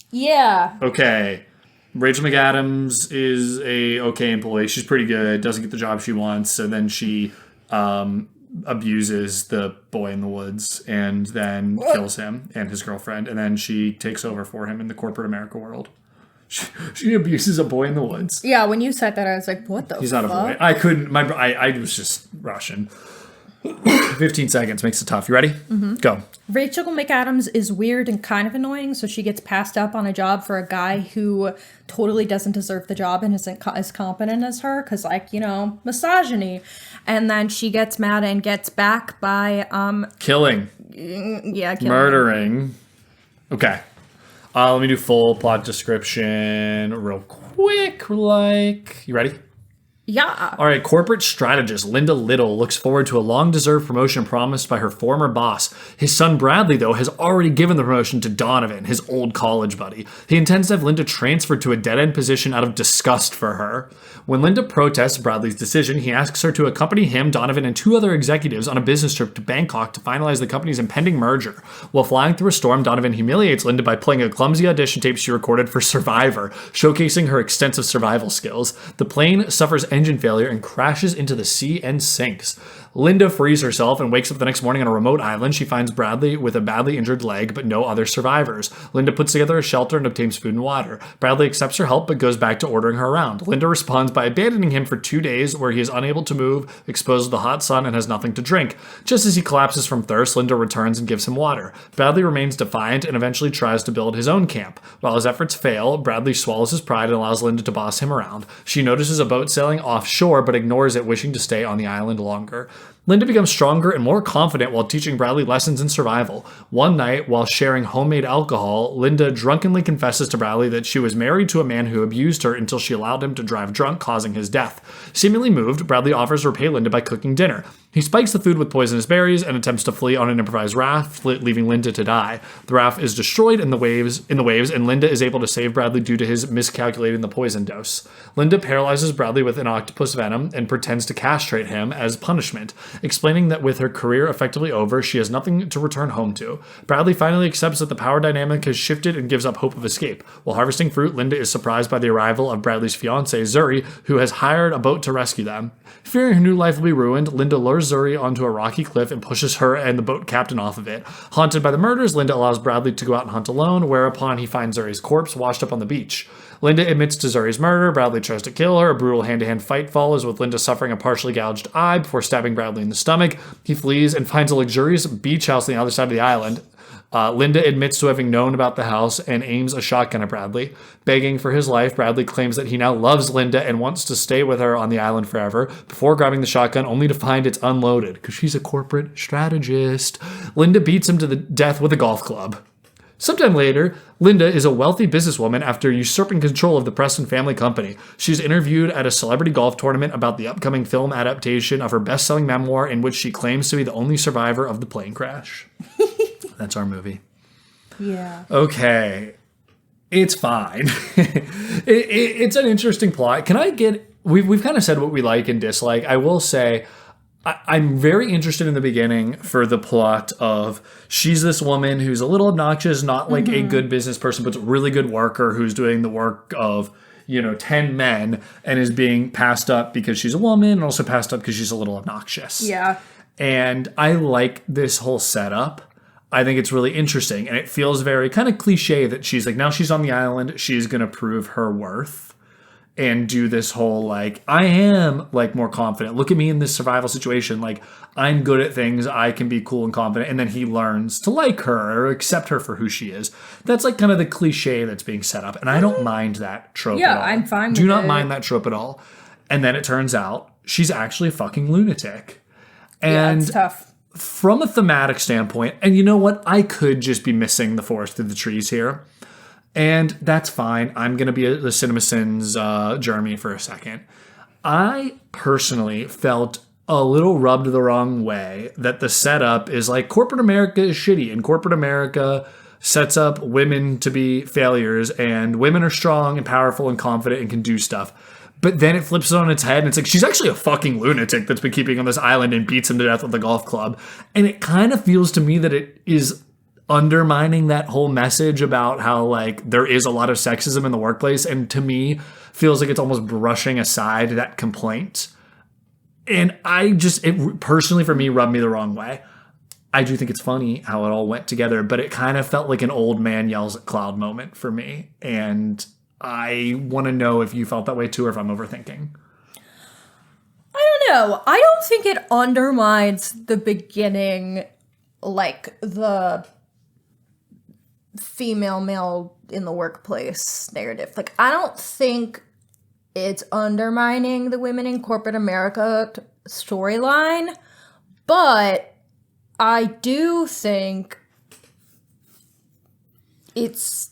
Yeah. Okay. Rachel McAdams is a okay employee. She's pretty good. Doesn't get the job she wants, and then she abuses the boy in the woods and then kills him and his girlfriend, and then she takes over for him in the corporate America world. She abuses a boy in the woods. Yeah, when you said that, I was like, what the fuck? He's not a boy. I couldn't. I was just rushing. 15 seconds makes it tough. You ready? Mm-hmm. Go. Rachel McAdams is weird and kind of annoying, so she gets passed up on a job for a guy who totally doesn't deserve the job and isn't as competent as her because, like, you know, misogyny. And then she gets mad and gets back by... Killing. Yeah, killing. Murdering. Okay. Let me do full plot description real quick. You ready? Yeah. All right, corporate strategist Linda Little looks forward to a long-deserved promotion promised by her former boss. His son Bradley, though, has already given the promotion to Donovan, his old college buddy. He intends to have Linda transferred to a dead-end position out of disgust for her. When Linda protests Bradley's decision, he asks her to accompany him, Donovan, and 2 other executives on a business trip to Bangkok to finalize the company's impending merger. While flying through a storm, Donovan humiliates Linda by playing a clumsy audition tape she recorded for Survivor, showcasing her extensive survival skills. The plane suffers engine failure and crashes into the sea and sinks. Linda frees herself and wakes up the next morning on a remote island. She finds Bradley with a badly injured leg, but no other survivors. Linda puts together a shelter and obtains food and water. Bradley accepts her help, but goes back to ordering her around. Linda responds by abandoning him for 2 days, where he is unable to move, exposed to the hot sun, and has nothing to drink. Just as he collapses from thirst, Linda returns and gives him water. Bradley remains defiant and eventually tries to build his own camp. While his efforts fail, Bradley swallows his pride and allows Linda to boss him around. She notices a boat sailing offshore, but ignores it, wishing to stay on the island longer. Linda becomes stronger and more confident while teaching Bradley lessons in survival. One night, while sharing homemade alcohol, Linda drunkenly confesses to Bradley that she was married to a man who abused her until she allowed him to drive drunk, causing his death. Seemingly moved, Bradley offers to repay Linda by cooking dinner. He spikes the food with poisonous berries and attempts to flee on an improvised raft, leaving Linda to die. The raft is destroyed in the waves, and Linda is able to save Bradley due to his miscalculating the poison dose. Linda paralyzes Bradley with an octopus venom and pretends to castrate him as punishment, explaining that with her career effectively over, she has nothing to return home to. Bradley finally accepts that the power dynamic has shifted and gives up hope of escape. While harvesting fruit, Linda is surprised by the arrival of Bradley's fiancée, Zuri, who has hired a boat to rescue them. Fearing her new life will be ruined, Linda lures Zuri onto a rocky cliff and pushes her and the boat captain off of it. Haunted by the murders, Linda allows Bradley to go out and hunt alone, whereupon he finds Zuri's corpse washed up on the beach. Linda admits to Zuri's murder. Bradley tries to kill her. A brutal hand-to-hand fight follows, with Linda suffering a partially gouged eye before stabbing Bradley in the stomach. He flees and finds a luxurious beach house on the other side of the island. Linda admits to having known about the house and aims a shotgun at Bradley. Begging for his life, Bradley claims that he now loves Linda and wants to stay with her on the island forever, before grabbing the shotgun only to find it's unloaded, because she's a corporate strategist. Linda beats him to the death with a golf club. Sometime later, Linda is a wealthy businesswoman after usurping control of the Preston family company. She's interviewed at a celebrity golf tournament about the upcoming film adaptation of her best-selling memoir, in which she claims to be the only survivor of the plane crash. That's our movie. Yeah. Okay. It's fine. It's an interesting plot. Can I get... We've kind of said what we like and dislike. I will say... I'm very interested in the beginning for the plot of she's this woman who's a little obnoxious, not like a good business person, but a really good worker who's doing the work of, 10 men and is being passed up because she's a woman and also passed up because she's a little obnoxious. Yeah. And I like this whole setup. I think it's really interesting. And it feels very kind of cliche that she's like, now she's on the island, she's going to prove her worth. And do this whole, I am, more confident. Look at me in this survival situation. I'm good at things. I can be cool and confident. And then he learns to like her or accept her for who she is. That's, kind of the cliche that's being set up. And I don't mind that trope at all. Yeah, I'm fine with it. Do not mind that trope at all. And then it turns out she's actually a fucking lunatic. And it's tough. From a thematic standpoint, and you know what? I could just be missing the forest through the trees here. And that's fine. I'm going to be the CinemaSins Jeremy for a second. I personally felt a little rubbed the wrong way that the setup is corporate America is shitty and corporate America sets up women to be failures and women are strong and powerful and confident and can do stuff. But then it flips it on its head and it's she's actually a fucking lunatic that's been keeping on this island and beats him to death with a golf club. And it kind of feels to me that it is undermining that whole message about how there is a lot of sexism in the workplace, and to me feels like it's almost brushing aside that complaint. And it personally for me rubbed me the wrong way. I do think it's funny how it all went together, but it kind of felt like an old man yells at cloud moment for me. And I want to know if you felt that way too, or if I'm overthinking. I don't know. I don't think it undermines the beginning, the female male in the workplace narrative. I don't think it's undermining the women in corporate America storyline, but I do think it's,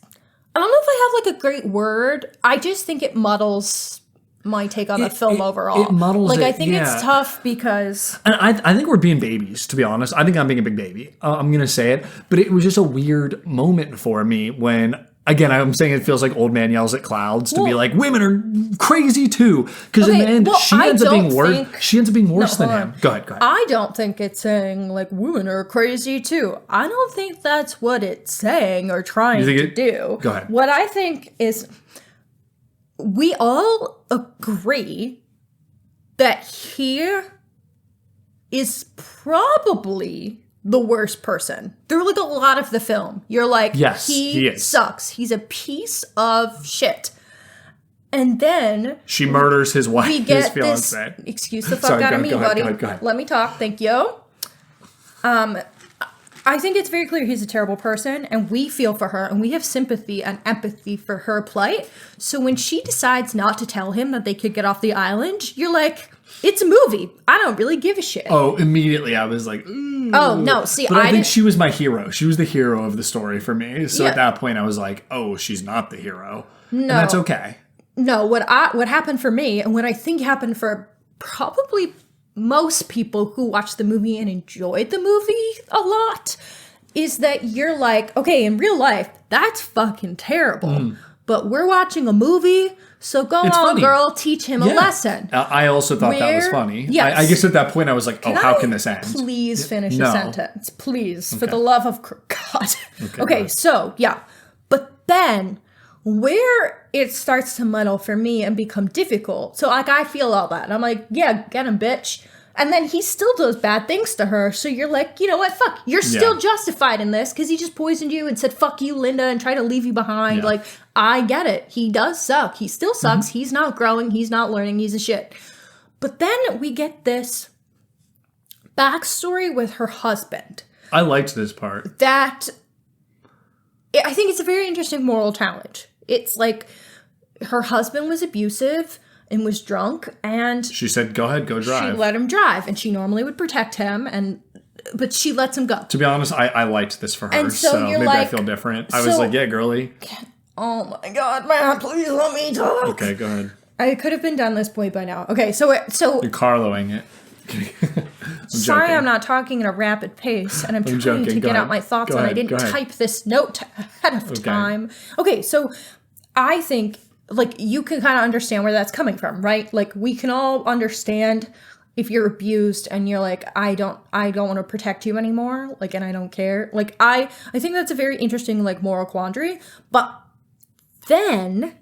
I don't know if I have a great word. I just think it muddles my take on the film overall. It muddles I think it's tough because... And I think we're being babies, to be honest. I think I'm being a big baby. I'm going to say it. But it was just a weird moment for me when... Again, I'm saying it feels like old man yells at clouds to be women are crazy too. Because in the end, she ends up being worse. She ends up being worse than him. Go ahead. I don't think it's saying women are crazy too. I don't think that's what it's saying or trying to do. Go ahead. What I think is we all agree that he is probably the worst person. Through like a lot of the film, you're like, yes, he sucks. He's a piece of shit. And then she murders his wife, his fiance. Excuse the fuck out of me, buddy. Go ahead. Let me talk. Thank you. I think it's very clear he's a terrible person, and we feel for her, and we have sympathy and empathy for her plight. So when she decides not to tell him that they could get off the island, you're like, it's a movie. I don't really give a shit. Oh, immediately I was like, ooh. Oh, no. See, but I think she was my hero. She was the hero of the story for me. So at that point, I was like, oh, she's not the hero. No. And that's okay. No, what happened for me, and what I think happened for probably most people who watched the movie and enjoyed the movie a lot, is that you're like, okay, in real life, that's fucking terrible. But we're watching a movie, so go on, funny. Girl, teach him a lesson. I also thought that was funny. Yes. I guess at that point I was like, how can this end? Please finish the sentence. Please, for the love of God. Okay, so, yeah. But then, where it starts to muddle for me and become difficult, so like I feel all that. I'm like, yeah, get him, bitch. And then he still does bad things to her. So you're like, you know what? Fuck. You're still justified in this because he just poisoned you and said, fuck you, Linda, and tried to leave you behind. Yeah. Like, I get it. He does suck. He still sucks. He's not growing. He's not learning. He's a shit. But then we get this backstory with her husband. I liked this part. I think it's a very interesting moral challenge. It's like her husband was abusive and was drunk, and she said, go ahead, go drive. She let him drive, and she normally would protect him, but she lets him go. To be honest, I liked this for her, and so maybe I feel different. I was like, yeah, girly. Oh my God, man, please let me talk. Okay, go ahead. I could have been done this point by now. Okay, so you're Carloing it. Sorry, I'm not talking at a rapid pace, and I'm trying to get out my thoughts, and I didn't type this note ahead of time. Okay, so I think, like, you can kind of understand where that's coming from, right? Like, we can all understand if you're abused and you're like, I don't want to protect you anymore, like, and I don't care. Like, I think that's a very interesting, like, moral quandary. But then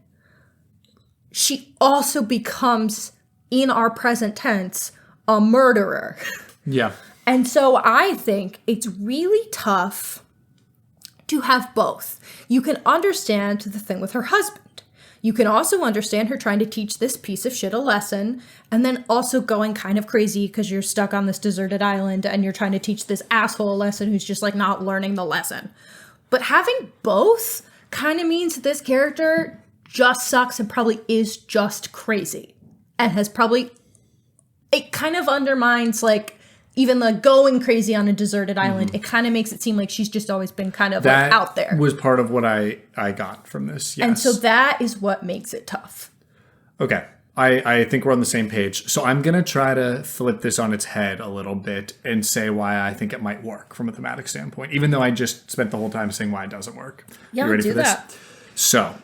she also becomes, in our present tense, a murderer. Yeah. And so I think it's really tough to have both. You can understand the thing with her husband. You can also understand her trying to teach this piece of shit a lesson, and then also going kind of crazy because you're stuck on this deserted island and you're trying to teach this asshole a lesson who's just like not learning the lesson. But having both kind of means that this character just sucks and probably is just crazy. And has probably... It kind of undermines, like, even the going crazy on a deserted island. It kind of makes it seem like she's just always been kind of like out there. That was part of what I got from this, yes. And so that is what makes it tough. Okay. I think we're on the same page. So I'm going to try to flip this on its head a little bit and say why I think it might work from a thematic standpoint, even though I just spent the whole time saying why it doesn't work. Yeah, you ready do for this? That. So,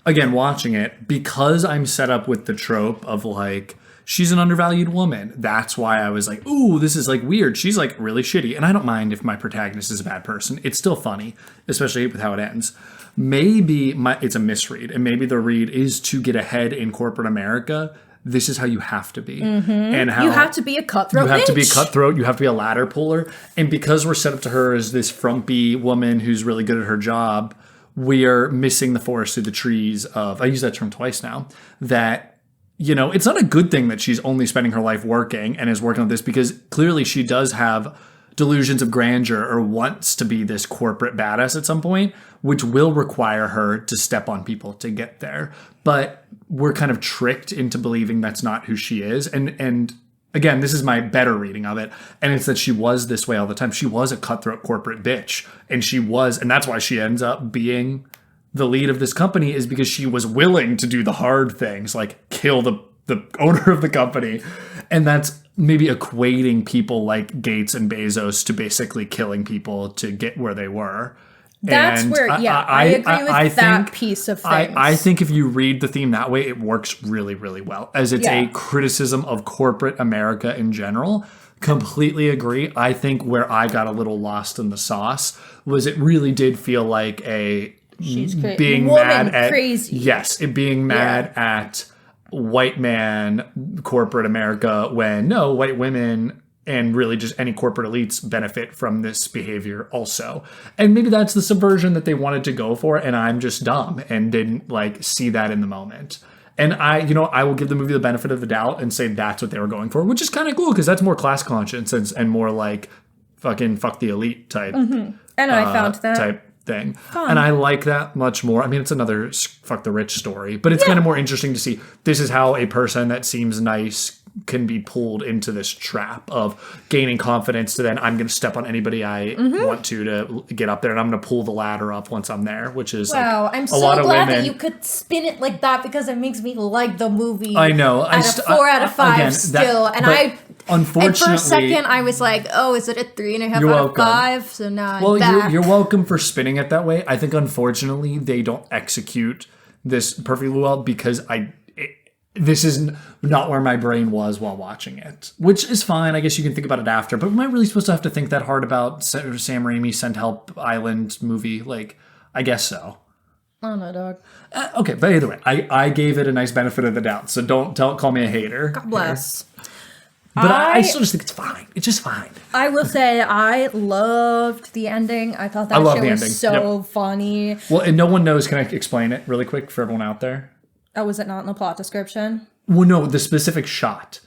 again, watching it, because I'm set up with the trope of, like, she's an undervalued woman. That's why I was like, ooh, this is like weird. She's like really shitty. And I don't mind if my protagonist is a bad person. It's still funny, especially with how it ends. Maybe it's a misread. And maybe the read is to get ahead in corporate America. This is how you have to be. And how you have to be a cutthroat. You have to be a cutthroat. You have to be a ladder puller. And because we're set up to her as this frumpy woman who's really good at her job, we are missing the forest through the trees of, I use that term twice now, that, you know, it's not a good thing that she's only spending her life working and is working on this, because clearly she does have delusions of grandeur or wants to be this corporate badass at some point, which will require her to step on people to get there. But we're kind of tricked into believing that's not who she is. And again, this is my better reading of it. And it's that she was this way all the time. She was a cutthroat corporate bitch. And that's why she ends up being the lead of this company, is because she was willing to do the hard things, like kill the owner of the company. And that's maybe equating people like Gates and Bezos to basically killing people to get where they were. That's where, I agree with that piece of things. I think if you read the theme that way, it works really, really well, as it's a criticism of corporate America in general. Completely agree. I think where I got a little lost in the sauce was it really did feel like she's crazy. Being Woman mad at crazy. Yes, it being mad at white man corporate America, when no, white women and really just any corporate elites benefit from this behavior also. And maybe that's the subversion that they wanted to go for, and I'm just dumb and didn't like see that in the moment. And I will give the movie the benefit of the doubt and say that's what they were going for, which is kind of cool because that's more class conscience and more like fucking fuck the elite type. And I found that type thing. fun. And I like that much more. I mean, it's another fuck the rich story, but it's kind of more interesting to see this is how a person that seems nice can be pulled into this trap of gaining confidence to then I'm going to step on anybody I want to get up there, and I'm going to pull the ladder up once I'm there, which is wow. like I'm a so lot of glad women. that you could spin it like that because it makes me like the movie. I know. At a 4 out of 5 again, still, and unfortunately, for a second I was like, oh, is it a 3.5 You're out of welcome. 5? So now I'm back. You're welcome for spinning it that way. I think unfortunately they don't execute this perfectly well because this is not where my brain was while watching it, which is fine. I guess you can think about it after, but am I really supposed to have to think that hard about Sam Raimi Send Help Island movie? Like, I guess so. I don't know, dog. Okay, but either way, I gave it a nice benefit of the doubt, so don't call me a hater. God bless. But I still just think it's fine. It's just fine. I will say I loved the ending. I thought that shit was so funny. Well, and no one knows. Can I explain it really quick for everyone out there? Oh, was it not in the plot description? Well, no, the specific shot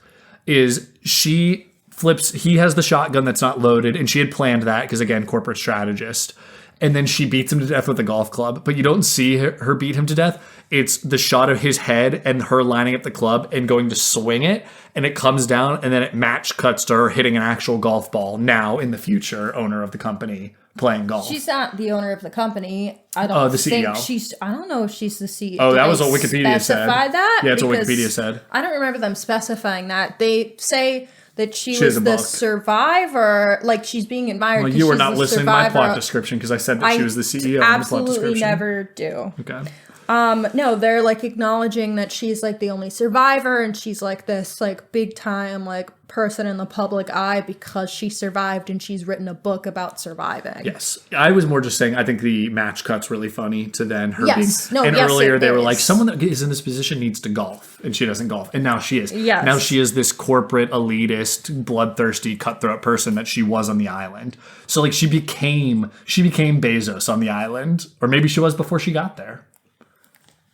is she flips, he has the shotgun that's not loaded, and she had planned that because, again, corporate strategist. And then she beats him to death with a golf club, but you don't see her beat him to death. It's the shot of his head and her lining up the club and going to swing it, and it comes down, and then it match cuts to her hitting an actual golf ball, now in the future owner of the company playing golf. She's not the owner of the company. I don't the think CEO. she's. I don't know if she's the CEO. Oh, that was what Wikipedia said. Specify that? Yeah, that's what Because Wikipedia said. I don't remember them specifying that. They say that she She has was a the book. survivor, like she's being admired. Well, 'cause you were she's not the listening to my survivor. plot description because I said that she was the CEO in the plot Absolutely description. never do. Okay. No, they're like acknowledging that she's like the only survivor, and she's like this like big time like person in the public eye because she survived and she's written a book about surviving. Yes. I was more just saying I think the match cut's really funny to then her Yes. being... No, and yes, earlier it they were is. like, someone that is in this position needs to golf, and she doesn't golf. And now she is. Yes. Now she is this corporate, elitist, bloodthirsty, cutthroat person that she was on the island. So like she became Bezos on the island. Or maybe she was before she got there.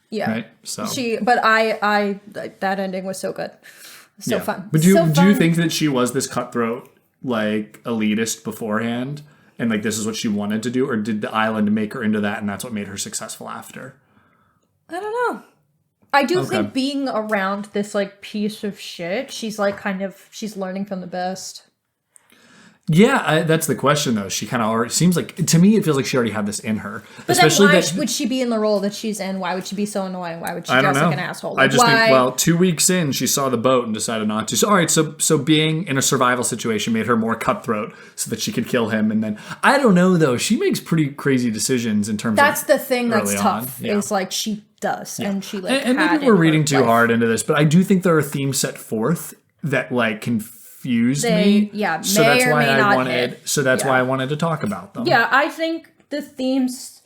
Yeah. Right? So But I that ending was so good. So fun. But So do you fun. think that she was this cutthroat, like elitist beforehand, and like this is what she wanted to do, or did the island make her into that, and that's what made her successful after? I don't know. I do think being around this like piece of shit, she's like she's learning from the best. Yeah, that's the question though. She kind of already seems like, to me, it feels like she already had this in her. But Especially then why that would she be in the role that she's in? Why would she be so annoying? Why would she I don't dress know. like an asshole? I Like, just why? think, well, 2 weeks in, she saw the boat and decided not to. So, all right, so being in a survival situation made her more cutthroat so that she could kill him. And then, I don't know though, she makes pretty crazy decisions in terms That's of the thing that's early tough. on. Yeah. Is like she does, and she like. And had maybe we're in her reading too life. hard into this, but I do think there are themes set forth that like confused me. Yeah, so may that's or why may I not wanted. hit. So that's Yeah. why I wanted to talk about them. Yeah, I think the themes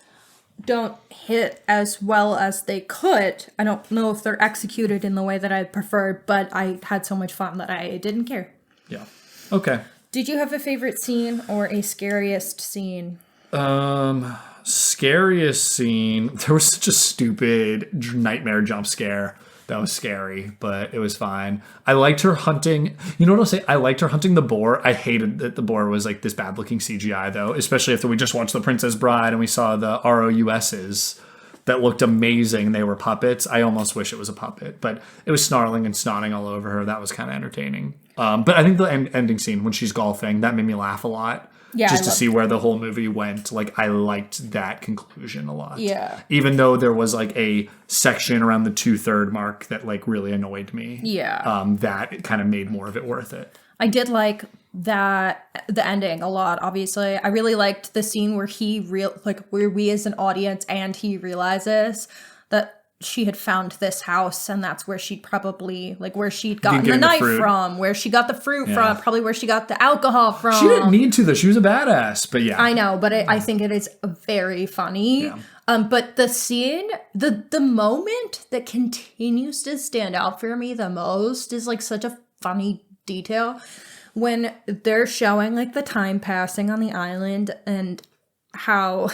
don't hit as well as they could. I don't know if they're executed in the way that I preferred, but I had so much fun that I didn't care. Yeah. Okay. Did you have a favorite scene or a scariest scene? Scariest scene. There was such a stupid nightmare jump scare. That was scary, but it was fine. I liked her hunting. You know what I'll say? I liked her hunting the boar. I hated that the boar was like this bad looking CGI though, especially after we just watched The Princess Bride and we saw the ROUSs that looked amazing. They were puppets. I almost wish it was a puppet, but it was snarling and snotting all over her. That was kind of entertaining. But I think the ending scene when she's golfing, that made me laugh a lot. Yeah, just to see where the whole movie went. Like, I liked that conclusion a lot. Yeah. Even though there was like a section around the 2/3 mark that like really annoyed me. Yeah. That kind of made more of it worth it. I did like the ending a lot, obviously. I really liked the scene where where we as an audience and he realizes that she had found this house, and that's where she'd probably where she'd gotten the knife from, where she got the fruit from, probably where she got the alcohol from. She didn't need to though. She was a badass, but yeah. I know, but I think it is very funny. Yeah. But the scene, the moment that continues to stand out for me the most is like such a funny detail. when they're showing like the time passing on the island and how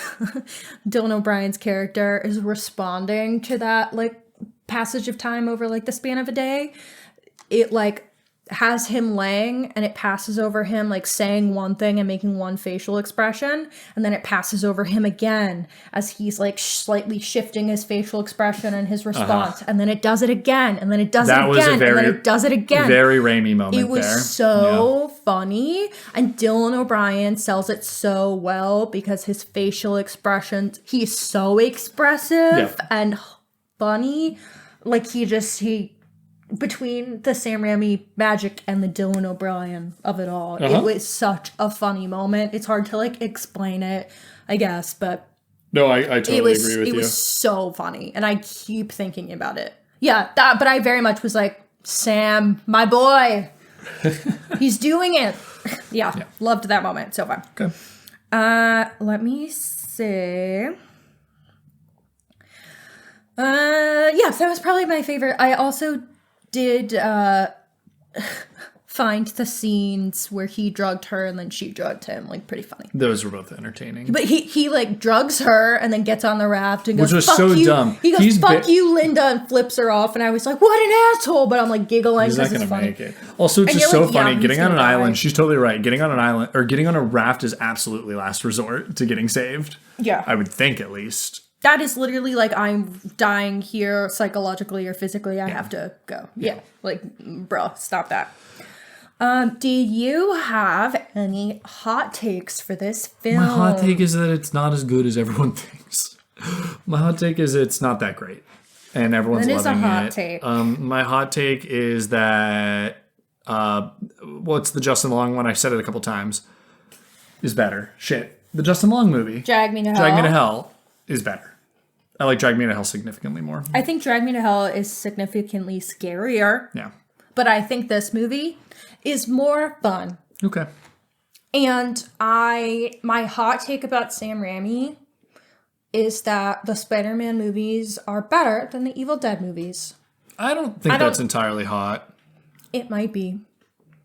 Dylan O'Brien's character is responding to that like passage of time over like the span of a day, it like has him laying and it passes over him like saying one thing and making one facial expression, and then it passes over him again as he's like slightly shifting his facial expression and his response, and then it does it again, and then it does it again, and then it does it again. Very Raimi moment. It was so funny, and Dylan O'Brien sells it so well because his facial expressions, he's so expressive and funny. Like he between the Sam Raimi magic and the Dylan O'Brien of it all, it was such a funny moment. It's hard to like explain it, I guess, but no, I totally agree with you. It was so funny, and I keep thinking about it. Yeah, but I very much was like, Sam, my boy, he's doing it. Yeah, loved that moment. So fun. Okay. Let me see. Yes, that was probably my favorite. I also did find the scenes where he drugged her and then she drugged him like pretty funny. Those were both entertaining. But he like drugs her and then gets on the raft and goes, which was fuck so you. dumb. He goes, fuck you, Linda, and flips her off. And I was like, what an asshole. But I'm like giggling. He's not going to make it. Also, it's just so funny. Getting on an island, she's totally right. Getting on an island or getting on a raft is absolutely last resort to getting saved. Yeah. I would think at least. That is literally like, I'm dying here psychologically or physically. I have to go. Yeah. Like, bro, stop that. Do you have any hot takes for this film? My hot take is that it's not as good as everyone thinks. My hot take is it's not that great. And everyone's loving it. That is a hot take. My hot take is that, what's the Justin Long one? I said it a couple times. Is better. Shit. The Justin Long movie. Drag Me to Hell. Drag Me to Hell is better. I like Drag Me to Hell significantly more. I think Drag Me to Hell is significantly scarier. Yeah. But I think this movie is more fun. Okay. And my hot take about Sam Raimi is that the Spider-Man movies are better than the Evil Dead movies. I don't think that's entirely hot. It might be.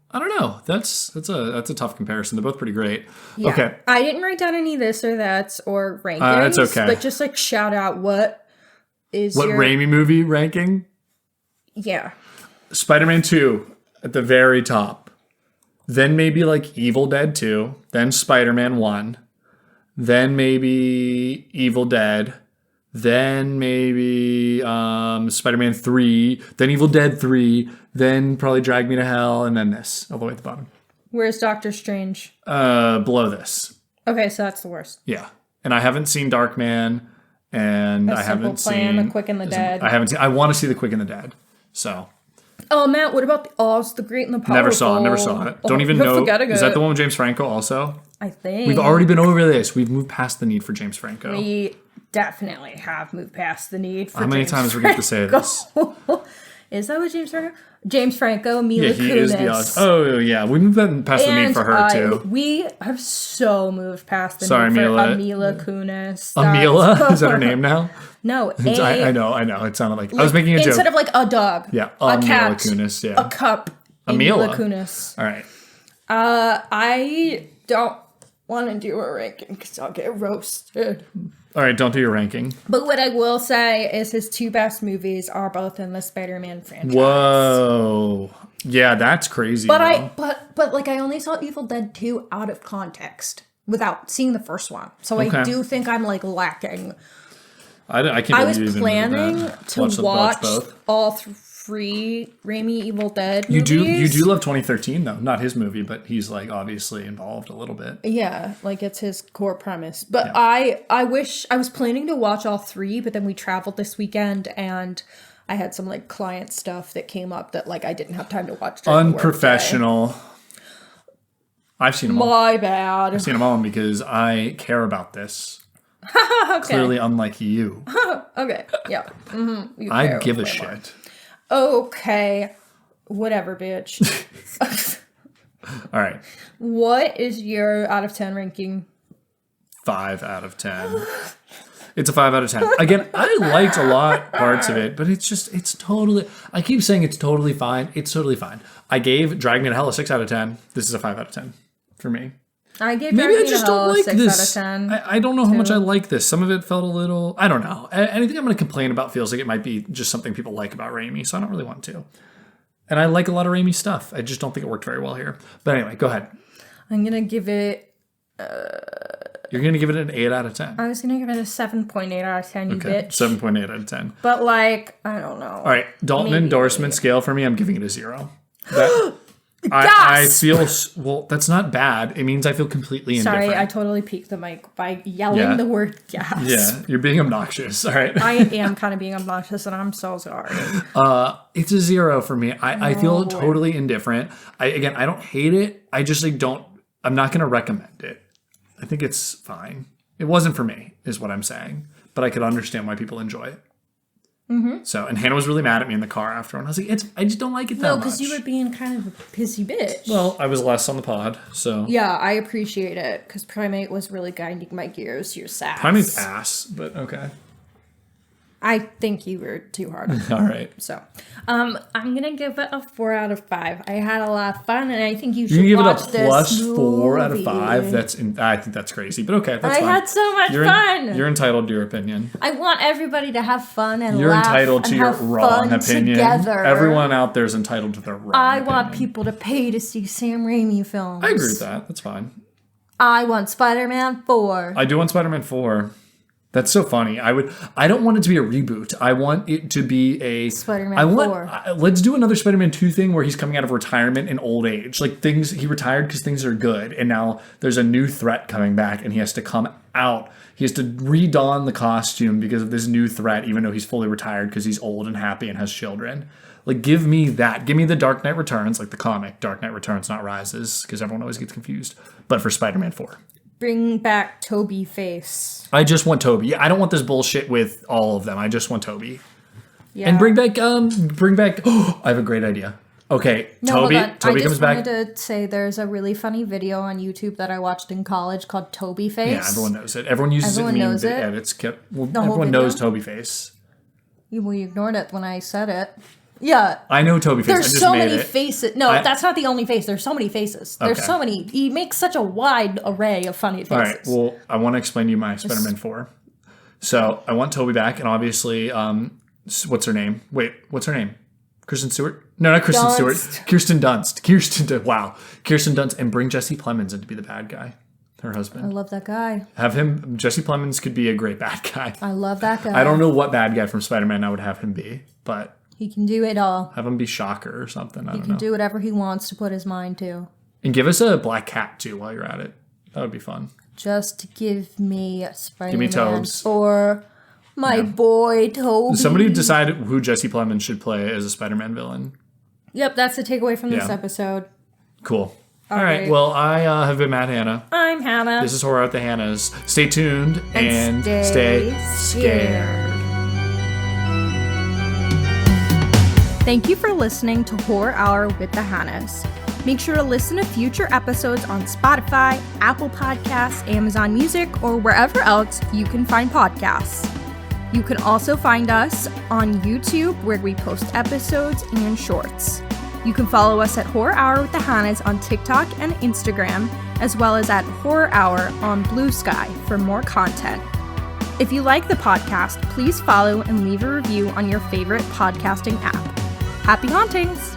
I don't know. That's a tough comparison. They're both pretty great. Yeah. Okay. I didn't write down any this or that's or rankings. That's okay. But just like shout out what Raimi movie ranking? Yeah. Spider-Man 2 at the very top. Then maybe like Evil Dead 2. Then Spider-Man 1. Then maybe Evil Dead. Then maybe Spider-Man 3. Then Evil Dead 3. Then probably Drag Me to Hell. And then this all the way at the bottom. Where's Doctor Strange? Below this. Okay, so that's the worst. Yeah. And I haven't seen Darkman. And I haven't seen The Quick and the Dead. I want to see The Quick and the Dead. So. Oh, Matt, what about the Oz, the Great and the Powerful? Never saw it. Don't even know. Is that the one with James Franco also? I think. We've already been over this. We've moved past the need for James Franco. We definitely have moved past the need for How many times we get to say this? Is that what James Franco? James Franco, Mila Kunis. Yeah, he is the Oz. Oh, yeah. We moved past the need for her, too. We have so moved past the need for Mila Kunis. Amila? Is that her name now? No, I know. It sounded like I was making a joke. Instead of like a dog. Yeah, a cat. Mila Kunis, yeah. A cup. Mila Kunis. All right. I don't want to do a ranking because I'll get roasted. All right, don't do your ranking. But what I will say is his two best movies are both in the Spider-Man franchise. Whoa. Yeah, that's crazy. But but like I only saw Evil Dead 2 out of context without seeing the first one. So I do think I'm like lacking. I was planning to watch all three Raimi Evil Dead movies. You do love 2013 though, not his movie, but he's like obviously involved a little bit. Yeah, like it's his core premise. But yeah. I wish I was planning to watch all three, but then we traveled this weekend and I had some like client stuff that came up that like I didn't have time to watch. Unprofessional. I've seen them all. My bad. I've seen them all because I care about this. Okay. Clearly unlike you. Okay. Yeah. Mm-hmm. I give a shit. Okay. Whatever, bitch. All right. What is your out of 10 ranking? 5 out of 10. It's a 5 out of 10. Again, I liked a lot parts of it, but it's totally, I keep saying it's totally fine. It's totally fine. I gave Drag Me to Hell a 6 out of 10. This is a 5 out of 10 for me. I gave Maybe Drag I Me just to Hell don't like 6 this. out of 10. I don't know how much I like this. Some of it felt a little, I don't know. Anything I'm going to complain about feels like it might be just something people like about Raimi, so I don't really want to. And I like a lot of Raimi stuff. I just don't think it worked very well here. But anyway, go ahead. I'm going to give it... You're going to give it an 8 out of 10. I was going to give it a 7.8 out of 10, you bitch. 7.8 out of 10. But, like, I don't know. All right, Dalton Maybe. endorsement scale for me, I'm giving it a 0. I feel, well, that's not bad. It means I feel completely indifferent. Sorry, I totally peaked the mic by yelling the word gas. Yeah, you're being obnoxious. All right. I am kind of being obnoxious, and I'm so sorry. It's a 0 for me. I feel totally indifferent. I don't hate it. I just I'm not going to recommend it. I think it's fine. It wasn't for me, is what I'm saying. But I could understand why people enjoy it. Mm-hmm. So, and Hannah was really mad at me in the car after, and I was like, I just don't like it that much. No, because you were being kind of a pissy bitch. Well, I was less on the pod, so. Yeah, I appreciate it, because Primate was really grinding my gears. You're sad. Primate's ass, but okay. I think you were too hard on it. All right. So, I'm going to give it a 4 out of 5. I had a lot of fun, and I think you should give watch it a this plus 4 movie. out of 5. I think that's crazy, but okay, that's fine. I had so much fun. You're entitled to your opinion. I want everybody to have fun and You're laugh entitled to and your have wrong fun opinion. together. Everyone out there is entitled to their wrong opinion. I want people to pay to see Sam Raimi films. I agree with that. That's fine. I want Spider-Man 4. I do want Spider-Man 4. That's so funny. I don't want it to be a reboot. I want it to be a Spider-Man 4. Let's do another Spider-Man 2 thing where he's coming out of retirement in old age. Like he retired because things are good, and now there's a new threat coming back, and he has to come out. He has to redon the costume because of this new threat, even though he's fully retired because he's old and happy and has children. Like, give me that. Give me the Dark Knight Returns, like the comic Dark Knight Returns, not Rises, because everyone always gets confused. But for Spider-Man 4. Bring back Toby face. I just want Toby. I don't want this bullshit with all of them. I just want Toby. Yeah. And bring back, I have a great idea. Okay, Toby comes back. I just wanted to say there's a really funny video on YouTube that I watched in college called Toby Face. Yeah, everyone knows it. Everyone uses it. Everyone knows it. Everyone knows Toby Face. You ignored it when I said it. Yeah. I know Toby Face. There's so many faces. No, that's not the only face. There's so many faces. There's so many. He makes such a wide array of funny faces. All right. Well, I want to explain to you my Spider-Man 4. So I want Toby back, and obviously, what's her name? Wait, what's her name? Kristen Stewart? No, not Kristen Stewart. Kirsten Dunst. Kirsten Dunst, and bring Jesse Plemons in to be the bad guy. Her husband. I love that guy. Have him. Jesse Plemons could be a great bad guy. I love that guy. I don't know what bad guy from Spider-Man I would have him be, but. He can do it all. Have him be Shocker or something. I don't know. He can do whatever he wants to put his mind to. And give us a black cat, too, while you're at it. That would be fun. Just give me Spider-Man. Give me Tobes. Or my boy, Toby. Somebody decide who Jesse Plemons should play as a Spider-Man villain. Yep, that's the takeaway from this episode. Cool. All right. Well, I have been Matt Hannah. I'm Hannah. This is Horror at the Hannahs. Stay tuned and stay scared. Thank you for listening to Horror Hour with the Hannahs. Make sure to listen to future episodes on Spotify, Apple Podcasts, Amazon Music, or wherever else you can find podcasts. You can also find us on YouTube, where we post episodes and shorts. You can follow us at Horror Hour with the Hannahs on TikTok and Instagram, as well as at Horror Hour on Blue Sky for more content. If you like the podcast, please follow and leave a review on your favorite podcasting app. Happy hauntings!